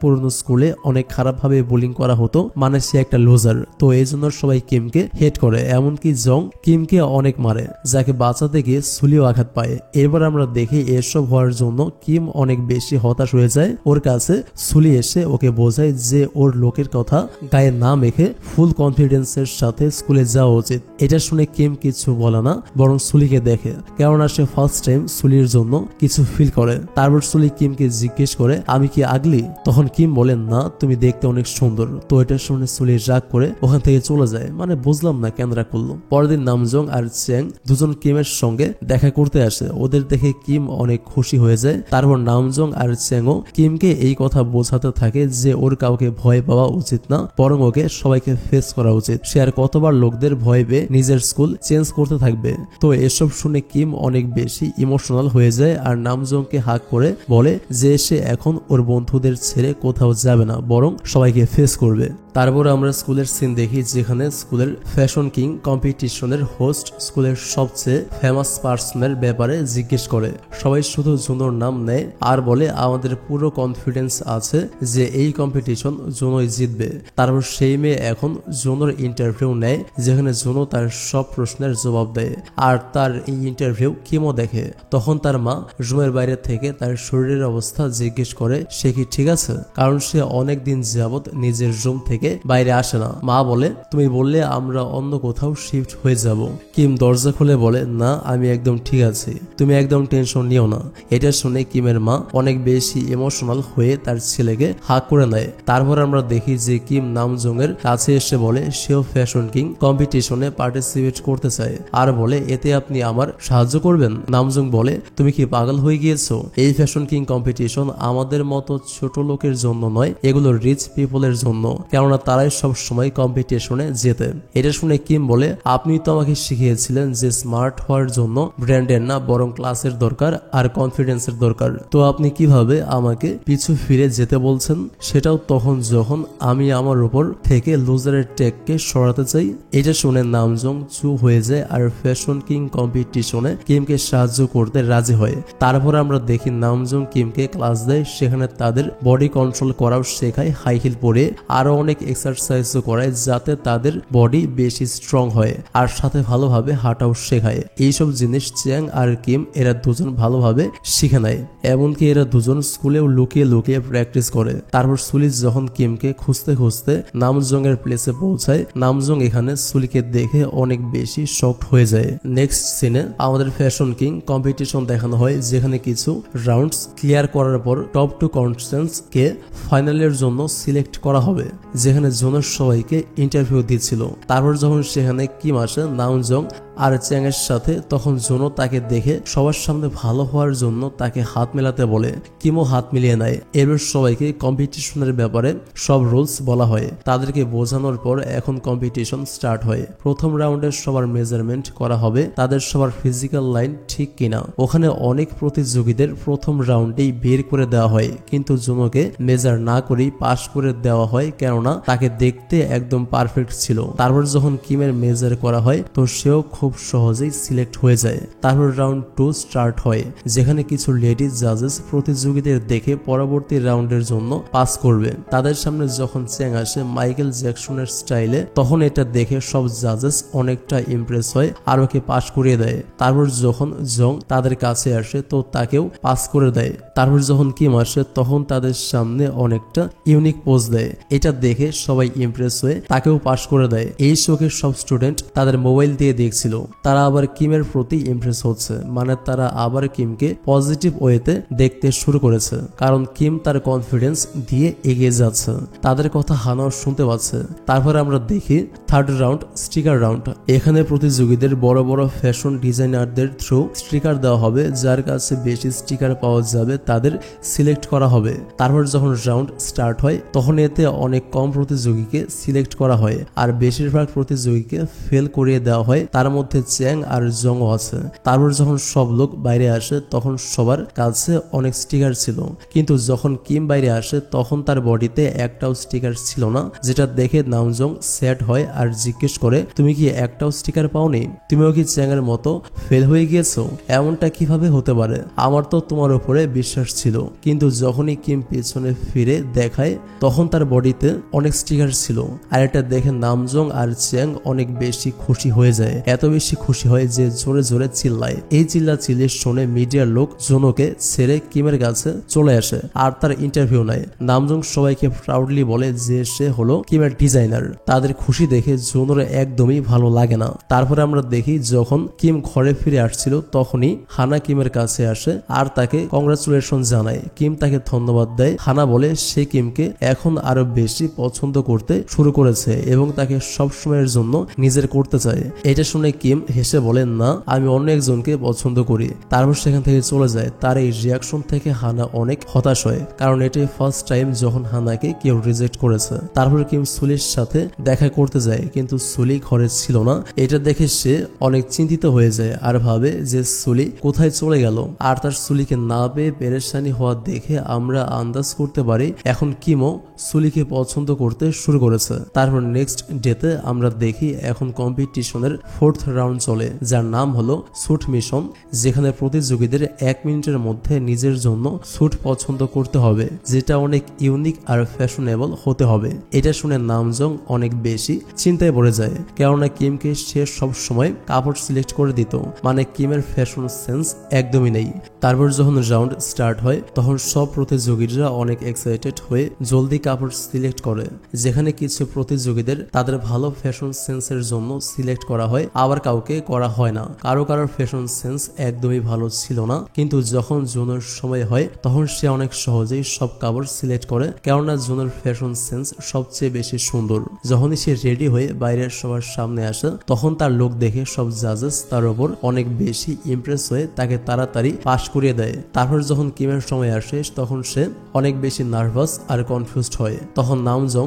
পুরনো স্কুলে অনেক খারাপ ভাবে বোলিং করা হতো, মানে সে একটা লুজার। তো এই জন্য সবাই কিমকে হেট করে, এমনকি জং কিমকে অনেক মারে, যাকে বাঁচাতে গিয়ে সুলিও আঘাত পায়। এরপর আমরা দেখি এসব হওয়ার জন্য কিম অনেক বেশি হতাশ হয়ে যায়। ওর কাছে সুলি এসে ওকে বোঝায় যে ওর লোকের কথা গায়ে না মেখে ফুল কনফিডেন্সের সাথে স্কুলে যাওয়া উচিত। এটা শুনে কিম কিছু বলে না, বরং সুলিকে দেখে, কেননা সে ফার্স্ট টাইম সুলির জন্য কিছু ফিল করে। তারপর সুলি কিমকে জিজ্ঞেস করে, আমি কি আগলি? তখন কিম বলেন, না, তুমি দেখতে অনেক সুন্দর। তো এটা শুনে সুলি রাগ করে ওখান থেকে চলে যায়। মানে বুঝলাম না কেন রাগ করলো। পরের দিন নামজং আর চ্যাং দুজন কিমের সঙ্গে দেখা করতে আসে। ওদের দেখে কিম অনেক খুশি হয়ে যায়। তারপর নামজং আর চ্যাংও কিমকে এই কথা বোঝাতে থাকে যে ওর কাউকে ভয় পাওয়া উচিত না, বরং ওকে সবাইকে ফেস করা উচিত। সে আর কতবার লোকদের ভয় পেয়ে নিজের স্কুল চেঞ্জ করতে থাকবে। তো এসব শুনে কিম অনেক বেশি ইমোশনাল হয়ে যায় আর নামজংকে হাক করে বলে যে সে এখন ওর বন্ধুদের ছেড়ে কোথাও যাবে না, বরং সবাইকে ফেস করবে। তারপর আমরা স্কুলের সিন দেখি যেখানে স্কুলের ফ্যাশন কিং কম্পিটিশনের হোস্ট স্কুলের সবচেয়ে ফেমাস পার্সনের ব্যাপারে জিজ্ঞেস করে। সবাই শুধু জুনোর নাম নেয় আর বলে আমাদের পুরো কনফিডেন্স আছে যে এই কম্পিটিশন জুনোই জিতবে। তারপর সেই মেয়ে এখন জুনোর ইন্টারভিউ নেয়, যেখানে জুনো তার সব প্রশ্নের জবাব দেয় আর তার এই ইন্টারভিউ কিমও দেখে। তখন তার মা রুমের বাইরে থেকে তার শরীরের অবস্থা জিজ্ঞেস করে সে কি ঠিক আছে, কারণ সে অনেক দিন যাবত নিজের রুম থেকে বাইরে আসে না। মা বলে, তুমি বললে আমরা অন্য কোথাও শিফট হয়ে যাব। কিম দরজা খুলে বলে, না, আমি একদম ঠিক আছি, তুমি একদম টেনশন নিও না। এটা শুনে কিমের মা অনেক বেশি ইমোশনাল হয়ে তার ছেলেকে হাক করে নেয়। তারপর আমরা দেখি যে কিম নামজং এর কাছে এসে বলে সেও ফ্যাশন কিং কম্পিটিশনে পার্টিসিপেট করতে চায় আর বলে, এতে আপনি আমার সাহায্য করবেন? নামজং বলে, তুমি কি পাগল হয়ে গিয়েছো? এই ফ্যাশন কিং কম্পিটিশন আমাদের মতো ছোট লোকের জন্য নয়, এগুলো রিচ পিপলের জন্য, কেননা তারাই সব সময় কম্পিটিশনে জেতে। এটা শুনে কিম বলে, আপনি তো আমাকে শিখিয়েছিলেন যে স্মার্ট হওয়ার জন্য ব্র্যান্ডের না বরং ক্লাসের দরকার আর কনফিডেন্সের দরকার, তো আপনি কিভাবে আমাকে পিছু ফিরে যেতে বলছেন? সেটাও তখন যখন আমি আমার উপর থেকে থেকে লুজারের ট্যাগকে সরাতে চাই। এটা শুনে নামজং চুপ হয়ে যায় আর ফ্যাশন কিং কম্পিটিশনে কিমকে সাহায্য করতে রাজি হয়। তারপর আমরা দেখি নামজং কিমকে ক্লাস দেয়, সেখানে তাদের বডি কন্ট্রোল করাও শেখায়, হাই হিল পরে আরো অনেক এক্সারসাইজও করায় যাতে তাদের বডি বেশি স্ট্রং হয়, আর সাথে ভালোভাবে হাঁটাও শেখায়। এইসব জিনিস চ্যাং আর কিম এরা দুজন ভালোভাবে শিখে নেয়। এমনকি এরা দুজন স্কুলেও লুকিয়ে লুকিয়ে প্র্যাকটিস করে। তারপর সুলি যখন কিমকে খুঁজতে খুঁজতে নামজং এর প্লেসে পৌঁছায়, নামজং এখানে সুলিকে দেখে অনেক বেশি শকড হয়ে যায়। নেক্সট সিনে আমাদের ফ্যাশন কিং কম্পিটিশন দেখানো হয়, যেখানে কিছু রাউন্ডস ক্লিয়ার করার পর টপ 2 কন্টেস্ট্যান্টস কে ফাইনালের জন্য সিলেক্ট করা হবে, যেখানে জোনের সবাইকে ইন্টারভিউ দিচ্ছিল। তারপর যখন সেখানে কিম আসে নামজং আর চ্যাং এর সাথে, তখন জোনো তাকে দেখে সবার সামনে ভালো হওয়ার জন্য তাকে হাত মেলাতে বলে। কিমও হাত মিলিয়ে নেয়। এবার সবাইকে কম্পিটিশনের ব্যাপারে সব রুলস বলা হয়। তাদেরকে বোঝানোর পর এখন কম্পিটিশন স্টার্ট হয়। প্রথম রাউন্ডে সবার মেজারমেন্ট করা হবে, তাদের সবার ফিজিক্যাল লাইন ঠিক কিনা। ওখানে অনেক প্রতিযোগীদের প্রথম রাউন্ডেই বের করে দেওয়া হয়, কিন্তু জোনোকে মেজার না করেই পাস করে দেওয়া হয়, কেননা তাকে দেখতে একদম পারফেক্ট ছিল। তারপর যখন কিমের মেজার করা হয়, তো সেও খুব সহজেই সিলেক্ট হয়ে যায়। তারপর রাউন্ড 2 স্টার্ট হয়, যেখানে কিছু লেডিজ জাজেস প্রতিযোগীদের দেখে পরবর্তী রাউন্ডের জন্য পাস করবে। তাদের সামনে যখন চ্যাং আসে মাইকেল জ্যাকসনের স্টাইলে, তখন এটা দেখে সব জাজেস অনেকটা ইমপ্রেস হয় আর ওকে পাস করিয়ে দেয়। তারপর যখন জং তাদের কাছে আসে, তো তাকেও পাস করে দেয়। তারপর যখন কিম আসে, তখন তাদের সামনে অনেকটা ইউনিক পোজ দেয়। এটা দেখে সবাই ইমপ্রেস হয়ে তাকেও পাস করে দেয়। এই শোকে সব স্টুডেন্ট তাদের মোবাইল দিয়ে দেখছিল। তারা আবার কিমের প্রতি ইমপ্রেস হচ্ছে, মানে তারা আবার কিমকে পজিটিভ ওয়েতে দেখতে শুরু করেছে, কারণ কিম তার কনফিডেন্স দিয়ে এগিয়ে যাচ্ছে। তাদের কথা হানাও শুনতে পাচ্ছে। তারপর আমরা দেখি থার্ড রাউন্ড, স্টিকার রাউন্ড। এখানে প্রতিযোগীদের বড় বড় ফ্যাশন ডিজাইনারদের থ্রু স্টিকার দেওয়া হবে, যার কাছে বেশি স্টিকার পাওয়া যাবে তাদের সিলেক্ট করা হবে। তারপর যখন রাউন্ড স্টার্ট হয়, তখন এতে অনেক কম প্রতিযোগীকে সিলেক্ট করা হয় আর বেশিরভাগ প্রতিযোগীকে ফেল করিয়ে দেওয়া হয়। তার মধ্যে চ্যাং আর জংও আছে। তারপর যখন সব লোক বাইরে আসে, তখন সবার কাছে অনেক স্টিকার ছিল, কিন্তু যখন কিম বাইরে আসে, তখন তার বডিতে একটাও স্টিকার ছিল না, যেটা দেখে নামজং স্যাড হয় আর জিজ্ঞেস করে, তুমি কি একটাও স্টিকার পাওনি? তুমিও কি চ্যাং এর মতো ফেল হয়ে গিয়েছো? এমনটা কিভাবে হতে পারে? আমার তো তোমার উপরে বিশ্বাস ছিল। কিন্তু যখনই কিম পেছনে ফিরে দেখায়, তখন তার বডিতে অনেক স্টিকার ছিল, আর এটা দেখে নামজং আর চ্যাং অনেক বেশি খুশি হয়ে যায়। এত বেশি খুশি হয় যে জোরে জোরে চিল্লায়। এই চিল্লাচিল্লি শুনে মিডিয়ার লোক জোনোকে ছেড়ে কিমের কাছে চলে আসে আর তার ইন্টারভিউ নেয়। নামজং সবাইকে প্রাউডলি বলে যে সে হলো কিমের ডিজাইনার। তাদের খুশি দেখে জোনোর একদমই ভালো লাগে না। তারপরে আমরা দেখি যখন কিম ঘরে ফিরে আসছিল, তখনই হানা কিমের কাছে আসে আর তাকে কংগ্রাচুলেশন জানায়। কিম তাকে ধন্যবাদ দেয়। হানা বলে সে কিমকে এখন আরো বেশি পছন্দ করতে শুরু করেছে এবং তাকে সব সময়ের জন্য নিজের করতে চায়। এটা শুনে কিম হেসে বলে, না, আমি অন্য একজনকে পছন্দ করি। তারপর সেখান থেকে চলে যায়। তার এই রিয়াকশন থেকে হানা অনেক হতাশ হয়, কারণ এটাই ফার্স্ট টাইম যখন হানাকে কেউ রিজেক্ট করেছে। তারপর কিম সুলির সাথে দেখা করতে যায়, কিন্তু সুলি ঘরে ছিল না। এটা দেখে সে অনেক চিন্তিত হয়ে যায় আর ভাবে যে সুলি কোথায় চলে গেল। আর তার সুলিকে না পেয়ে পেরেশানি হওয়া দেখে আমরা আন্দাজ করতে পারি এখন কিমও সুলিকে পছন্দ করতে শুরু করেছে। তারপর নেক্সট ডেতে আমরা দেখি এখন কম্পিটিশনের 4th রাউন্ড চলে, যার নাম হলো স্যুট মিশন, যেখানে প্রতিযোগীদের 1 মিনিটের মধ্যে নিজের জন্য স্যুট পছন্দ করতে হবে, যেটা অনেক ইউনিক আর ফ্যাশনেবল হতে হবে। এটা শুনে নামজং অনেক বেশি চিন্তায় পড়ে যায়, কেননা কিমকে সে সব সময় কাপড় সিলেক্ট করে দিত, মানে কিমের ফ্যাশন সেন্স একদমই নেই। তারপর যখন রাউন্ড স্টার্ট হয়, তখন সব প্রতিযোগীরা অনেক এক্সাইটেড হয়ে জলদি কাপড় সিলেক্ট করে, যেখানে কিছু প্রতিযোগীদের তাদের ভালো ফ্যাশন সেন্সের জন্য সিলেক্ট করা হয়, আবার কাউকে করা হয় না। কারোর ফ্যাশন সেন্স একদমই ভালো ছিল না, কিন্তু যখন জোনের সময় হয়, তখন সে অনেক সহজেই সব কাপড় সিলেক্ট করে, কেননা জোনের ফ্যাশন সেন্স সবচেয়ে বেশি সুন্দর। যখনই সে রেডি হয়ে বাইরের সবার সামনে আসে, তখন তার লোক দেখে সব জাজেস তার উপর অনেক বেশি ইমপ্রেস হয়ে তাকে তাড়াতাড়ি পাস করিয়ে দেয়। তারপর যখন কিমের সময় আসে, তখন সে অনেক বেশি নার্ভাস আর কনফিউজড হয়। তখন নামজং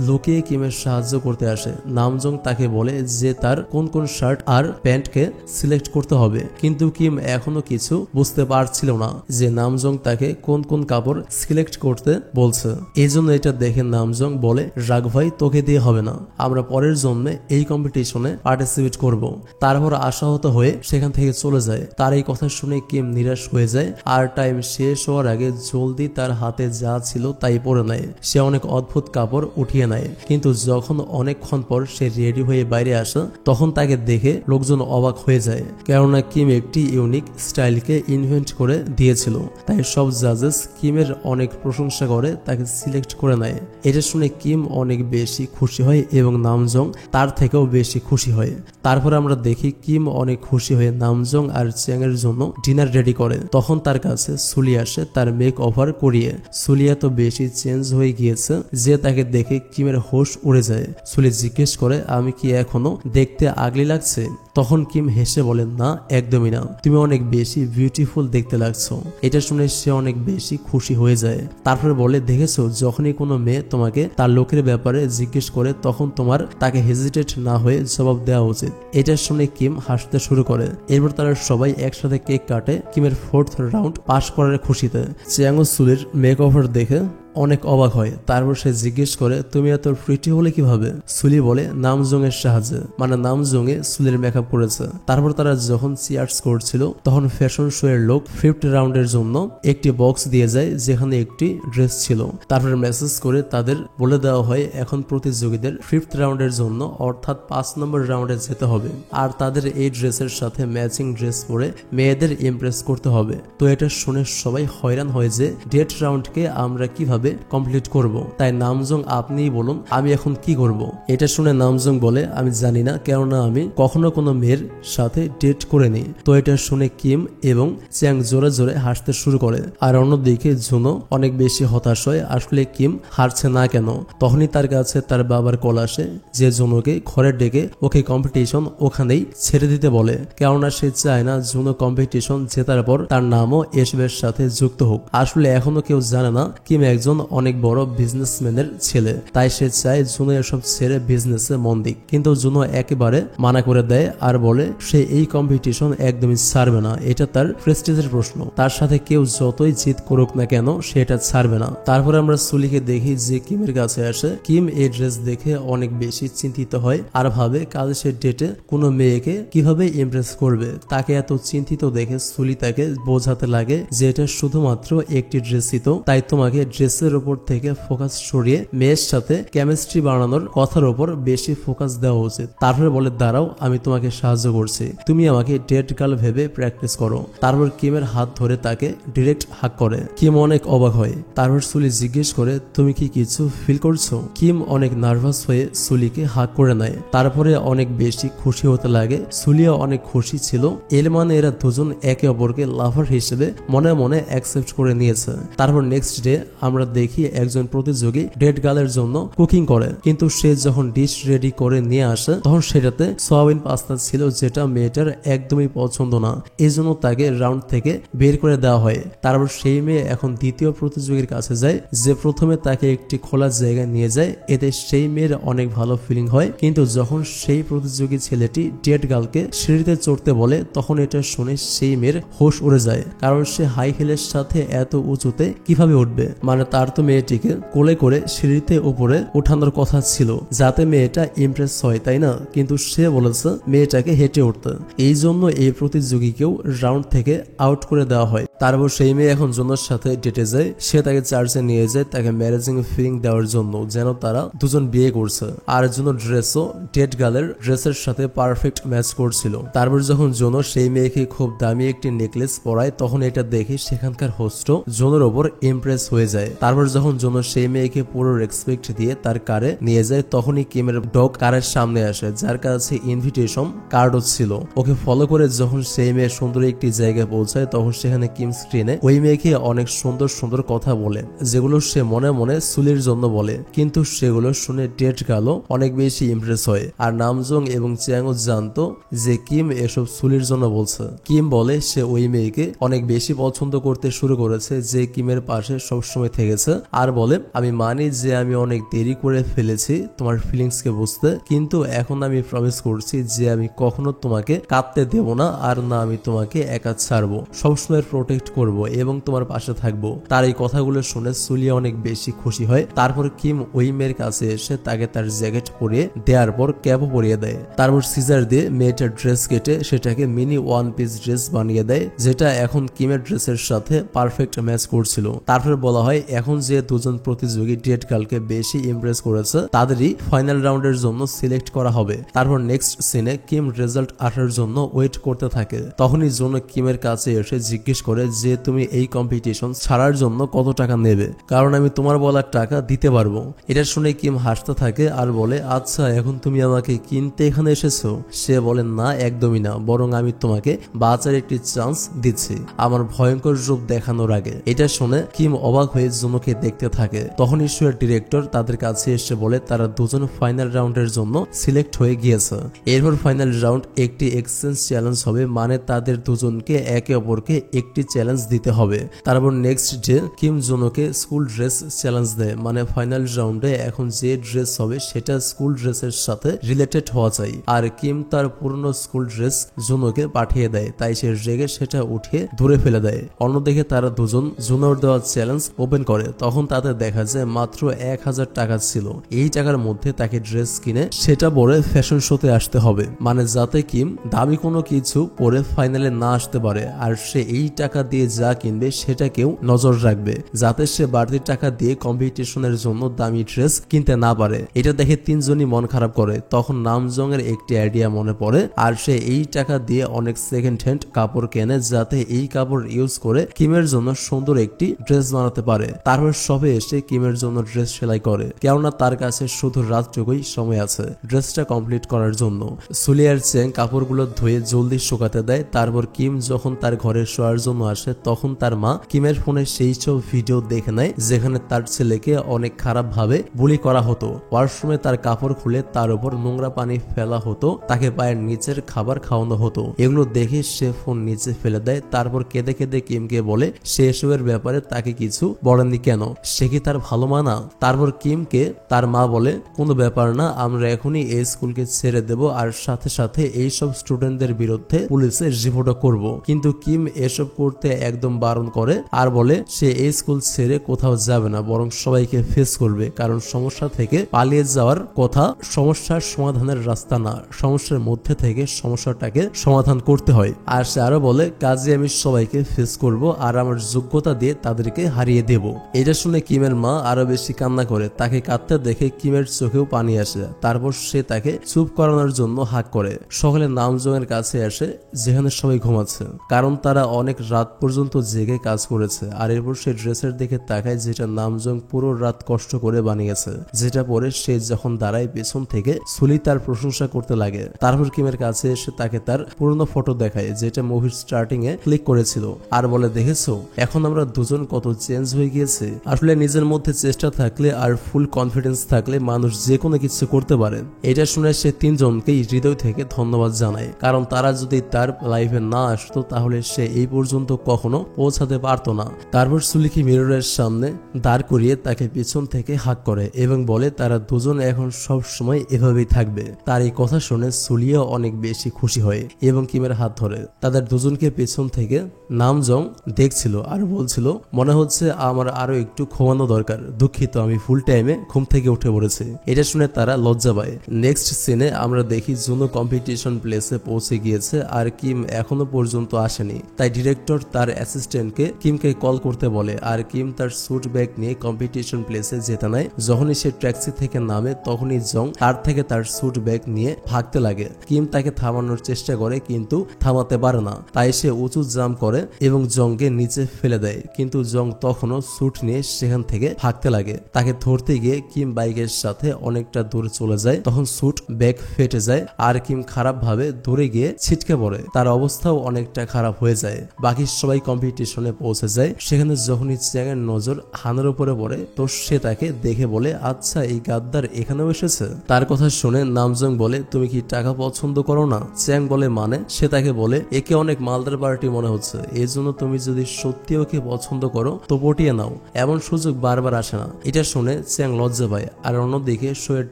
লুকিয়ে কিমের সাহায্য করতে আসে। নামজং তাকে বলে যে তার কোন কোন শার্ট শার্ট আর প্যান্টকে সিলেক্ট করতে হবে। কিন্তু কিম এখনো কিছু বুঝতে পারছিল না যে নামজং তাকে কোন কোন কাপড় সিলেক্ট করতে বলছে। এই জন্য এটা দেখে নামজং বলে, রাগ ভাই, তোকে দিয়ে হবে না, আমরা পরের জন্মে এই কম্পিটিশনে পার্টিসিপেট করব। তারপর আশাহত হয়ে সেখান থেকে চলে যায়। তার এই কথা শুনে কিম নিরাশ হয়ে যায় আর টাইম শেষ হওয়ার আগে জলদি তার হাতে যা ছিল তাই পরে নেয়। সে অনেক অদ্ভুত কাপড় উঠিয়ে নেয়, কিন্তু যখন অনেকক্ষণ পর সে রেডি হয়ে বাইরে আসে তখন তাকে দেখে লোকজন অবাক হয়ে যায়, কেননা কিম একটি ইউনিক স্টাইলকে ইনভেন্ট করে দিয়েছিল। তাই সব জাজেস কিমের অনেক প্রশংসা করে তাকে সিলেক্ট করে নেয়। এটা শুনে কিম অনেক বেশি খুশি হয় এবং নামজং তার থেকেও বেশি খুশি হয়। তারপর আমরা দেখি কিম অনেক খুশি হয়ে নামজং আর চ্যাং এর জন্য ডিনার রেডি করে। তখন তার কাছে সুলি আসে তার মেক ওভার করিয়ে। সুলি এত বেশি চেঞ্জ হয়ে গিয়েছে যে তাকে দেখে কিমের হোশ উড়ে যায়। সুলি জিজ্ঞেস করে, আমি কি এখনো দেখতে আগলি লাগছে? তখন কিম হেসে বলেন, না একদমই না, তুমি অনেক বেশি বিউটিফুল দেখতে লাগছো। এটা শুনে সে অনেক বেশি খুশি হয়ে যায়। তারপরে বলে, দেখেছো যখনই কোনো মেয়ে তোমাকে তার লোকের ব্যাপারে জিজ্ঞেস করে তখন তোমার তাকে হেজিটেট না হয়ে জবাব দেওয়া উচিত। এটা শুনে কিম হাসতে শুরু করে। এরপর তারা সবাই একসাথে কেক কাটে কিমের 4th রাউন্ড পাশ করার খুশিতে। চ্যাং ও সুলির মেক ওভার দেখে অনেক অবাক হয়। তারপর সে জিজ্ঞেস করে, তুমি এত প্রিটি হলে কিভাবে? সুলি বলে, নামজং এর সাহায্যে, মানে নামজং এ সুলির মেকআপ করেছে। তারপর তারা যখন চিয়ার্স করছিল তখন ফ্যাশন শো এর লোক 5th রাউন্ডের জন্য একটি বক্স দিয়ে যায় যেখানে একটি ড্রেস ছিল। তারপর মেসেজ করে তাদের বলে দেওয়া হয় এখন প্রতিযোগীদের 5th রাউন্ডের জন্য অর্থাৎ 5 নম্বর রাউন্ডে যেতে হবে আর তাদের এই ড্রেসের সাথে ম্যাচিং ড্রেস পরে মেয়েদের ইমপ্রেস করতে হবে। তো এটা শুনে সবাই হয়রান হয় যে ডেট রাউন্ডকে আমরা কিভাবে কমপ্লিট করব। তাই নামজং আপনিই বলুন আমি এখন কি করব। এটা শুনে নামজং বলে, আমি জানি না, কেননা আমি কখনো কোনো মেয়ের সাথে ডেট করিনি। তো এটা শুনে কিম এবং চ্যাং জোরে জোরে হাসতে শুরু করে। আর অন্যদিকে জুনো অনেক বেশি হতাশ হয়, আসলে কিম হারছে না কেন। তখনই তার কাছে তার বাবার কল আসে যে জুনোকে ঘরে ডেকে ওকে কম্পিটিশন ওখানেই ছেড়ে দিতে বলে, কেননা সে চায় না জুনো কম্পিটিশন জেতার পর তার নামও এসবের সাথে যুক্ত হোক। আসলে এখনো কেউ জানে না কিম একজন অনেক বড় বিজনেসম্যানের ছেলে, তাই সে চায় জুনো এসব ছেড়ে বিজনেসে মন দিক। কিন্তু জুনো একেবারে মানা করে দেয় আর বলে সে এই কম্পিটিশন একদমই ছাড়বে না, এটা তার প্রেস্টিজের প্রশ্ন, তার সাথে কেউ যতই জিত করুক না কেন সেটা ছাড়বে না। তারপরে আমরা সুলিকে দেখি যে কিমের কাছে আসে। কিম এই ড্রেস দেখে অনেক বেশি চিন্তিত হয় আর ভাবে কাল সে ডেটে কোনো মেয়েকে কিভাবে ইমপ্রেস করবে। তাকে এত চিন্তিত দেখে সুলি তাকে বোঝাতে লাগে যে এটা শুধুমাত্র একটি ড্রেসই তো, তাই তোমাকে ড্রেসের উপর থেকে ফোকাস সরিয়ে মেয়ের সাথে কেমিস্ট্রি বানানোর কথার উপর বেশি ফোকাস দেওয়া উচিত। তারপরে বলে, দাঁড়াও আমি তোমাকে সাহায্য করছি, তুমি আমাকে ডেট গার্ল ভেবে প্র্যাকটিস করো। তারপর কিমের হাত ধরে তাকে ডিরেক্ট হাক করে। কিম অনেক অবাক হয়। তারপর সুলি জিজ্ঞেস করে, তুমি কি কিছু ফিল করছো? কিম অনেক নার্ভাস হয়ে সুলিকে হাক করে নেয়। তারপরে অনেক বেশি খুশি হতে লাগে। সুলিও অনেক খুশি ছিল, এর মানে এরা দুজন একে অপরকে লাভার হিসেবে মনে মনে অ্যাকসেপ্ট করে নিয়েছে। তারপর নেক্সট ডে আমরা দেখি একজন প্রতিযোগী ডেট গার্লের জন্য কুকিং করে, কিন্তু সে যখন ডিশ রেডি করে নিয়ে আসে তখন সেটাতে সয়াবিন পাস্তা ছিল যেটা মেয়েটার একদমই পছন্দ না। এই জন্য তাকে রাউন্ড থেকে বের করে দেওয়া হয়। তারপর সেই মেয়ে এখন দ্বিতীয় প্রতিযোগীর কাছে যায় যে প্রথমে তাকে একটি খোলা জায়গায় নিয়ে যায়, এতে সেই মেয়ের অনেক ভালো ফিলিং হয়। কিন্তু যখন সেই প্রতিযোগী ছেলেটি ডেট গার্লকে সিঁড়িতে চড়তে বলে তখন এটা শুনে সেই মেয়ের হোশ উড়ে যায়, কারণ সে হাই হিলের সাথে এত উঁচুতে কিভাবে উঠবে। মানে তার তো মেয়েটিকে কোলে করে সিঁড়িতে উপরে উঠানোর কথা ছিল যাতে মেয়েটা ইমপ্রেস হয়, তাই না? কিন্তু সে বলেছে মেয়েটাকে হেঁটে উঠতে। এই জন্য এই প্রতিযোগীকেও রাউন্ড থেকে আউট করে দেওয়া হয়। তারপর সেই মেয়ে এখন জুনোর সাথে ডেটে যায়। সে তাকে চার্চে নিয়ে যায় তাকে ম্যারেজিং ফিলিং দেওয়ার জন্য, যেন তারা দুজন বিয়ে করছে। আর জুনোর ড্রেসও ডেট গার্লের ড্রেসের সাথে পারফেক্ট ম্যাচ করছিল। তারপর যখন জুনো সেই মেয়েকে খুব দামি একটি নেকলেস পরায় তখন এটা দেখে সেখানকার হোস্টও জুনোর ওপর ইমপ্রেস হয়ে যায়। তারপর যখন জুনো সেই মেয়েকে পুরো রেসপেক্ট দিয়ে তার কারে নিয়ে যায় তখনই কিমের ডগ কারের সামনে আসে, যার কাছে ইনভিটেশন কার্ডও ছিল। ওকে ফলো করে যখন সেই মেয়ে সুন্দর একটি জায়গায় পৌঁছায় তখন সেখানে কিম স্ক্রিনে ওই মেয়েকে অনেক সুন্দর সুন্দর কথা বলে, যেগুলো সে মনে মনে সুলির জন্য বলে, কিন্তু সেগুলো শুনে ডেট গার্লও অনেক বেশি ইমপ্রেস হয়। আর নামজং এবং চ্যাংও জানতো যে কিম এসব সুলির জন্য বলছে। কিম বলে সে ওই মেয়েকে অনেক বেশি পছন্দ করতে শুরু করেছে যে কিমের পাশে সবসময় থেকেছে, আর বলে আমি মানি যে আমি অনেক দেরি করে ফেলেছি তোমার ফিলিংস কে বুঝতে, কিন্তু এখন আমি প্রমিস করছি যে আমি কখনো তোমাকে কাঁদতে দেব না, আর না আমি তোমাকে একা ছাড়বো, সবসময় প্রোটেক্ট করব এবং তোমার পাশে থাকবো। তার এই কথাগুলো শুনে সুলিয়া অনেক বেশি খুশি হয়। তারপর কিম ওই মেয়ের কাছে এসে তাকে তার জ্যাকেট পরিয়ে দেওয়ার পর ক্যাপও পরিয়ে দেয়। তারপর সিজার দিয়ে মেয়েটার ড্রেস কেটে সেটাকে মিনি ওয়ান পিস ড্রেস বানিয়ে দেয়, যেটা এখন কিমের ড্রেসের সাথে পারফেক্ট ম্যাচ করছিল। তারপর বলা হয় এখন যে দুজন প্রতিযোগী ডেট গার্লকে বেশি ইমপ্রেস করেছে তাদেরই ফাইনাল রাউন্ডের জন্য সিলেক্ট করা হবে। তারপর নেক্সট সিনে কিম রেজাল্ট আসার জন্য ওয়েট করতে থাকে। তখনই জন্য কিমের কাছে এসে জিজ্ঞেস করে যে তুমি এই কম্পিটিশন ছাড়ার জন্য কত টাকা নেবে, কারণ আমি তোমার বলার টাকা দিতে পারবো। এটা শুনে কিম হাসতে থাকে আর বলে আচ্ছা এখন তুমি আমাকে কিনতে এখানে এসেছো। সে বলে না একদমই না, বরং আমি তোমাকে বাঁচার একটি চান্স দিচ্ছি আমার ভয়ঙ্কর রূপ দেখানোর আগে। এটা শুনে কিম অবাক হয়ে জুনোকে দেখতে থাকে। তখন ঈশ্বরের ডিরেক্টর তাদের কাছে এসে বলে তারা দুজন ফাইনাল রাউন্ডের জন্য সিলেক্ট হয়ে গিয়েছে। এরপর ফাইনাল রাউন্ড একটি এক্সচেঞ্জ চ্যালেঞ্জ হবে, মানে তাদের দুজনকে একে অপরকে একটি চ্যালেঞ্জ দিতে হবে। তারপর নেক্সট ডে কিম জুনোকে স্কুল ড্রেস চ্যালেঞ্জ দেয়, মানে ফাইনাল রাউন্ডে এখন যে ড্রেস হবে সেটা স্কুল ড্রেসের সাথে রিলেটেড হওয়া চাই। আর কিম তার পুরনো স্কুল ড্রেস জুনোকে পাঠিয়ে দেয়, তাই সে রেগে সেটা উঠিয়ে দূরে ফেলে দেয়। অন্যদিকে তারা দুজন জুনোর দেওয়া চ্যালেঞ্জ ওপেন করে, তখন তাদের দেখা যায় মাত্র 1000 টাকা ছিল। এই টাকার মধ্যে তাকে ড্রেস কিনে সেটা পরে ফ্যাশন শোতে আসতে হবে, মানে যাতে কিম দামি কোনো কিছু পরে ফাইনালে না আসতে পারে। আর সে এই টাকা দিয়ে যা কিনবে সেটা কেউ নজর রাখবে, যাতে সে বাড়তি টাকা দিয়ে কম্পিটিশনের জন্য দামি ড্রেস কিনতে না পারে। এটা দেখে তিনজনই মন খারাপ করে। তখন নামজং এর একটি আইডিয়া মনে পড়ে, আর সে এই টাকা দিয়ে অনেক সেকেন্ড হ্যান্ড কাপড় কেনে, যাতে এই কাপড় ইউজ করে কিমের জন্য সুন্দর একটি ড্রেস বানাতে পারে। তারপর সবে এসে কিমের জন্য ড্রেস সেলাই করে, কেননা তার কাছে শুধু রাতটুকুই সময় আছে ড্রেসটা কমপ্লিট করার জন্য। সুলিয়ার চ্যাং কাপড়গুলো ধুয়ে জলদি শুকাতে দেয়। তারপর কিম যখন তার ঘরে শোয়ার জন্য আসে তখন তার মা কিমের ফোনে সেই সব ভিডিও দেখে নেয় যেখানে তার ছেলেকে অনেক খারাপ ভাবে বুলি করা হতো। ওয়াশরুমে তার কাপড় খুলে তার উপর নোংরা পানি ফেলা হতো, তাকে পায়ের নিচের খাবার খাওয়ানো হতো। এগুলো দেখে সে ফোন নিচে ফেলে দেয়। তারপর কেঁদে কেঁদে কিমকে বলে সে এসবের ব্যাপারে তাকে কিছু বলেননি কেন, সে কি তার ভালো মা না? তারপর কিমকে তার মা বলে কোনো ব্যাপার না, আমরা এখনই এই স্কুলকে ছেড়ে দেব, আর সাথে সাথে এইসব স্টুডেন্টদের বিরুদ্ধে পুলিশে রিপোর্টও করব। কিন্তু কিম এসব করতে একদম বারণ করে আর বলে সে এই স্কুল ছেড়ে কোথাও যাবে না, বরং সবাইকে ফেস করবে, কারণ সমস্যা থেকে পালিয়ে যাওয়ার কথা সমস্যার সমাধানের রাস্তা না, সমস্যার মধ্যে থেকে সমস্যাটাকে সমাধান করতে হয়। আর সে আরো বলে কাজে আমি সবাইকে ফেস করব আর আমার যোগ্যতা দিয়ে তাদেরকে হারিয়ে দেব। এটা শুনে কিমের মা আরো বেশি কান্না করে, তাকে কাঁদতে দেখে কিমের চোখেও পানি আসে। তারপর সে তাকে চুপ করানোর জন্য হাক করে। সকালে নামজং এর কাছে আসে যেখানে সবাই ঘুমাচ্ছে, কারণ তারা অনেক রাত পর্যন্ত জেগে কাজ করেছে। আর এরপর সে ড্রেসের দিকে তাকায় যেটা নামজং পুরো রাত কষ্ট করে বানিয়েছে, যেটা পরে সে যখন দাঁড়ায় পেছন থেকে সুলি তার প্রশংসা করতে লাগে। তারপর কিমের কাছে এসে তাকে তার পুরনো ফটো দেখায় যেটা মুভির স্টার্টিং এ ক্লিক করেছিল, আর বলে দেখেছো এখন আমরা দুজন কত চেঞ্জ হয়ে গিয়েছে। আসলে নিজের মধ্যে চেষ্টা থাকলে আর ফুল কনফিডেন্স থাকলে মানুষ যে কোনো কিছু করতে পারে। এটা শুনে সে তিনজনকেই হৃদয় থেকে ধন্যবাদ জানায়, কারণ তারা যদি তার লাইফে না আসতো তাহলে সে এই পর্যন্ত কখনো পৌঁছাতে পারতো না। তারপর সুলিকে মিররের সামনে দাঁড় করিয়ে তাকে পিছন থেকে হাক করে এবং বলে তারা দুজন এখন সব সময় এভাবেই থাকবে। তার এই কথা শুনে সুলিয়া অনেক বেশি খুশি হয় এবং কিমের হাত ধরে। তাদের দুজনকে পেছন থেকে নামজং দেখছিল আর বলছিল মনে হচ্ছে আমার আরো একটু ঘুমানো দরকার, দুঃখিত আমি ফুল টাইমে ঘুম থেকে উঠে পড়েছি। এটা শুনে তারা লজ্জা পায়। নেক্সট সিনে আমরা দেখি জুনো কম্পিটিশন প্লেসে পৌঁছে গিয়েছে আর কিম এখনো পর্যন্ত আসেনি, তাই ডিরেক্টর তার অ্যাসিস্ট্যান্টকে কিমকে কল করতে বলে। আর কিম তার স্যুট ব্যাগ নিয়ে কম্পিটিশন প্লেসে যেতে নেয়। যখনই সে ট্যাক্সি থেকে নামে তখনই জং তার থেকে তার স্যুট ব্যাগ নিয়ে ভাগতে লাগে। কিম তাকে থামানোর চেষ্টা করে কিন্তু থামাতে পারে না, তাই সে উঁচু জাম্প করে এবং জংকে নিচে ফেলে দেয়। কিন্তু জং তখনও স্যুট নিয়ে সেখান থেকে ভাগতে লাগে। তাকে ধরতে গিয়ে কিম বাইকের সাথে অনেকটা দূরে চলে যায়। তখন স্যুট ব্যাগ ফেটে যায় আর কিম খারাপ ভাবে দূরে গিয়ে ছিটকে পড়ে। তার অবস্থাও অনেকটা খারাপ হয়ে যায়। বাকি সবাই কম্পিটিশনে পৌঁছে যায়। সেখানে যখনই চ্যাং এর নজর হানের উপরে পড়ে তো সে তাকে দেখে বলে, আচ্ছা এই গাদ্দার এখানেও এসেছে। তার কথা শুনে নামজং বলে, তুমি কি টাকা পছন্দ করো না? চ্যাং বলে, মানে? সে তাকে বলে, একে অনেক মালদার পার্টি মনে হচ্ছে, এই জন্য তুমি যদি সত্যি ওকে পছন্দ করো তো পটিয়ে নাও, এমন সুযোগ বারবার আসে না। এটা শুনে চ্যাং লজ্জা পায়। আর অন্যদিকে শো এর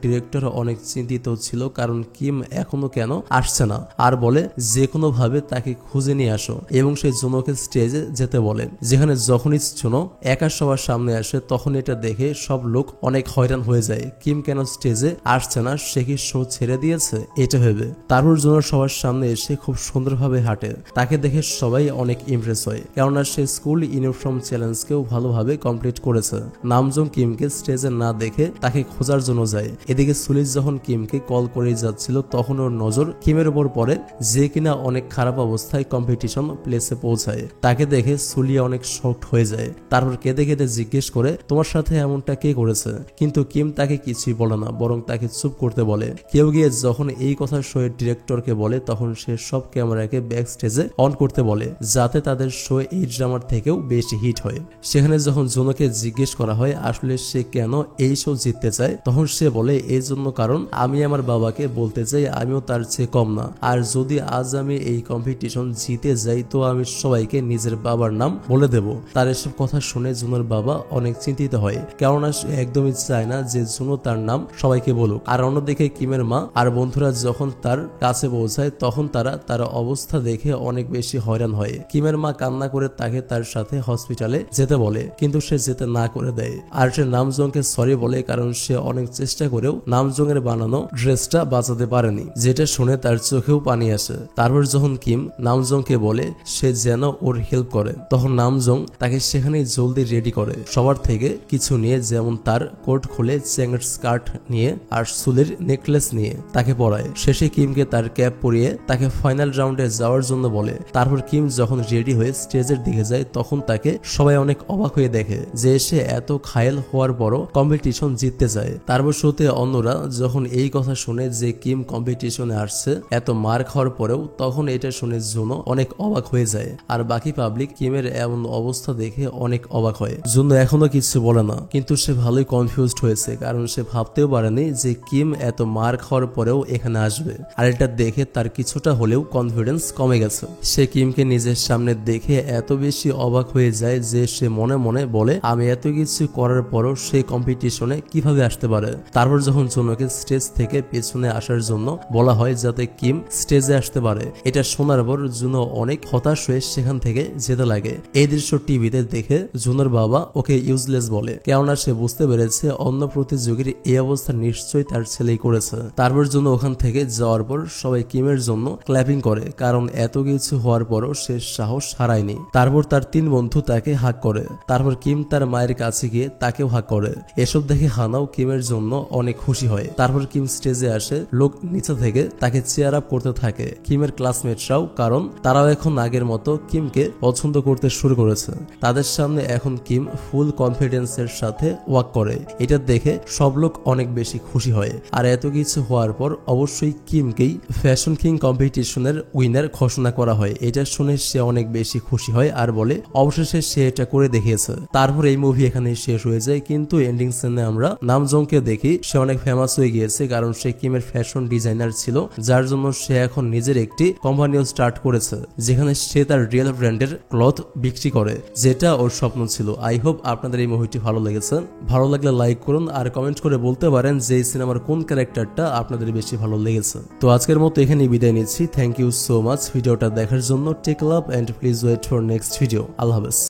ডিরেক্টর অনেক চিন্তিত ছিল, কারণ কিম এখনো কেন আসছে না, আর বলে যে কোনো ভাবে তাকে খুঁজে নিয়ে আসো এবং সে জুনোকে স্টেজে যেতে বলে। যেখানে যখনই জুনো একা সবার সামনে আসে তখন এটা দেখে সব লোক অনেক হয়রান হয়ে যায়। কিম কেন স্টেজে আসছে না, সে কি শো ছেড়ে দিয়েছে এটা ভেবে। তারপর জুনো সবার সামনে এসে খুব সুন্দরভাবে হাঁটে। তাকে দেখে সবাই অনেক ইমপ্রেস হয়, কেননা সে স্কুল ইউনিফর্ম চ্যালেঞ্জকেও ভালোভাবে কমপ্লিট করেছে। নামজং কিমকে স্টেজে না দেখে তাকে খোঁজার জন্য যায়। এদিকে সুলিস যখন কিমকে কল করে যাচ্ছিল তখন ওর নজর কিমের উপর পড়ে, যে কিনা অনেক খারাপ অবস্থায় কম্পিটিশন প্লেসে পৌঁছায়। তাকে দেখে সুলিয়া অনেক শকড হয়ে যায়। তারপর কেঁদে কেঁদে জিজ্ঞেস করে, তোমার সাথে এমনটা কে করেছে? কিন্তু কিম তাকে কিছুই বলে না, বরং তাকে চুপ করতে বলে। কেউ গিয়ে যখন এই কথা শো এর ডিরেক্টরকে বলে তখন সে সব ক্যামেরাকে ব্যাক স্টেজে অন করতে বলে, যাতে তাদের শো এই ড্রামার থেকেও বেশি হিট হয়। সেখানে যখন জুনোকে জিজ্ঞেস করা হয় আসলে সে কেন এই শো জিততে চায়, তখন সে বলে, এই জন্য কারণ আমি আমার বাবাকে বলতে চাই আমিও তার চেয়ে কম না, আর যদি আজ আমি এই কম্পিটিশন জিতে যাই তো আমি সবাইকে নিজের বাবার নাম বলে দেব। তার এসব কথা শুনে জুনোর বাবা অনেক চিন্তিত হয়, কেননা সে একদমই চায় না যে জুনো তার নাম সবাইকে বলুক। আর অন্যদিকে কিমের মা আর বন্ধুরা যখন তার কাছে পৌঁছায় তখন তার অবস্থা দেখে অনেক বেশি হয়রান হয়। কিমের মা কান্না করে তাকে তার সাথে হসপিটালে যেতে বলে, কিন্তু সে যেতে না করে দেয়। আর সে নামজংকে সরি বলে, কারণ সে অনেক চেষ্টা করেও নামজং এর বানানো ড্রেসটা বাঁচাতে পারেনি, যেটা শুনে তার চোখেও পানি আসে। তারপর যখন কিম নামজংকে বলে সে যেন ওর হেল্প করে, তখন নামজং তাকে সেখানেই জলদি রেডি করে, সবার থেকে কিছু নিয়ে, যেমন তার কোট খুলে চ্যাংয়ের স্কার্ট নিয়ে আর চুলের নেকলেস নিয়ে তাকে পরায়। শেষে কিমকে তার ক্যাপ পরিয়ে তাকে ফাইনাল রাউন্ডে যাওয়ার জন্য বলে। তারপর কিম যখন রেডি হয়ে স্টেজের দিকে যায় তখন তাকে সবাই অনেক অবাক হয়ে দেখে যে সে এত ঘায়েল হওয়ার পরও কম্পিটিশন জিততে যায়। তারপর শোতে অন্যরা যখন এই কথা শুনে যে কিম কম্পিটিশনে আসছে এত মার খাওয়ার পরেও, তখন এটা শুনে জুনো অনেক অবাক হয়ে যায়। আর বাকি পাবলিক কিমের এমন অবস্থা দেখে অনেক অবাক হয়। জুনো এখনো কিছু বলে না, কিন্তু সে ভালোই কনফিউজড হয়েছে, কারণ সে ভাবতেও পারেনি যে কিম এত মার খাওয়ার পরেও এখানে আসবে। আর এটা দেখে তার কিছুটা হলেও কনফিডেন্স কমে গেছে। সে কিমকে নিজের সামনে দেখে এত বেশি অবাক হয়ে যায় যে সে মনে মনে বলে, আমি এত কিছু করার পরও সে কম্পিটিশনে কিভাবে আসতে পারে। তারপর যখন জুনোকে স্টেজ থেকে পেছনে আসার জন্য বলা হয় যাতে কিম স্টেজে আসতে পারে, এটা শোনার পর জুনো অনেক হতাশ হয়ে সেখান থেকে যেতে লাগে। এই দৃশ্য টিভিতে দেখে জুনোর বাবা ওকে ইউজলেস বলে, কেননা সে বুঝতে পেরেছে অন্য প্রতিযোগীর এই অবস্থা নিশ্চয়ই তার ছেলেই করেছে। তারপর জুনো ওখান থেকে যাওয়ার পর সবাই কিমের জন্য ক্ল্যাপিং করে, কারণ এত কিছু হওয়ার পরও সে সাহস হারায়নি। তারপর তার 3 বন্ধু তাকে হাক করে। তারপর কিম তার মায়ের কাছে গিয়ে তাকেও হাক করে। এসব দেখে হানাও কিমের জন্য অনেক খুশি হয়। তারপর কিম স্টেজে আসে, লোক নিচে থেকে তাকে চেয়ার আপ করতে থাকে, কিমের ক্লাসমেটরাও, কারণ তারাও এখন আগের মতো কিমকে পছন্দ করতে শুরু করেছে। তাদের সামনে এখন কিম ফুল কনফিডেন্সের সাথে ওয়াক করে। এটা দেখে সব লোক অনেক বেশি খুশি হয়। আর এত কিছু হওয়ার পর অবশ্যই কিমকেই ফ্যাশন কিং কম্পিটিশনের উইনার ঘোষণা করা হয়। এটা শুনে সে অনেক বেশি খুশি হয় আর বলে অবশেষে সে এটা করে দেখিয়েছে। তারপর এই মুভি এখানে শেষ হয়ে যায়, কিন্তু এন্ডিং সিনে আমরা নামজংকে দেখি সে অনেক ফেমাস হয়ে গিয়েছে, কারণ সে কিমের ফ্যাশন ডিজাইনার ছিল, যার জন্য সে এখন নিজের একটি কোম্পানিও স্টার্ট করেছে, যেখানে সে তার রিয়েল ব্র্যান্ডের ক্লথ বিক্রি করে, যেটা ওর স্বপ্ন ছিল। আই হোপ আপনাদের এই মুভিটি ভালো লেগেছে। ভালো লাগলে লাইক করুন আর কমেন্ট করে বলতে পারেন যে এই সিনেমার কোন ক্যারেক্টারটা আপনাদের বেশি ভালো লেগেছে। তো আজকের মতো এখানেই বিদায় নিচ্ছি। থ্যাংক ইউ সো মাচ ভিডিওটা দেখার জন্য। Take love and please wait for next video. আল্লাহ হাফেজ।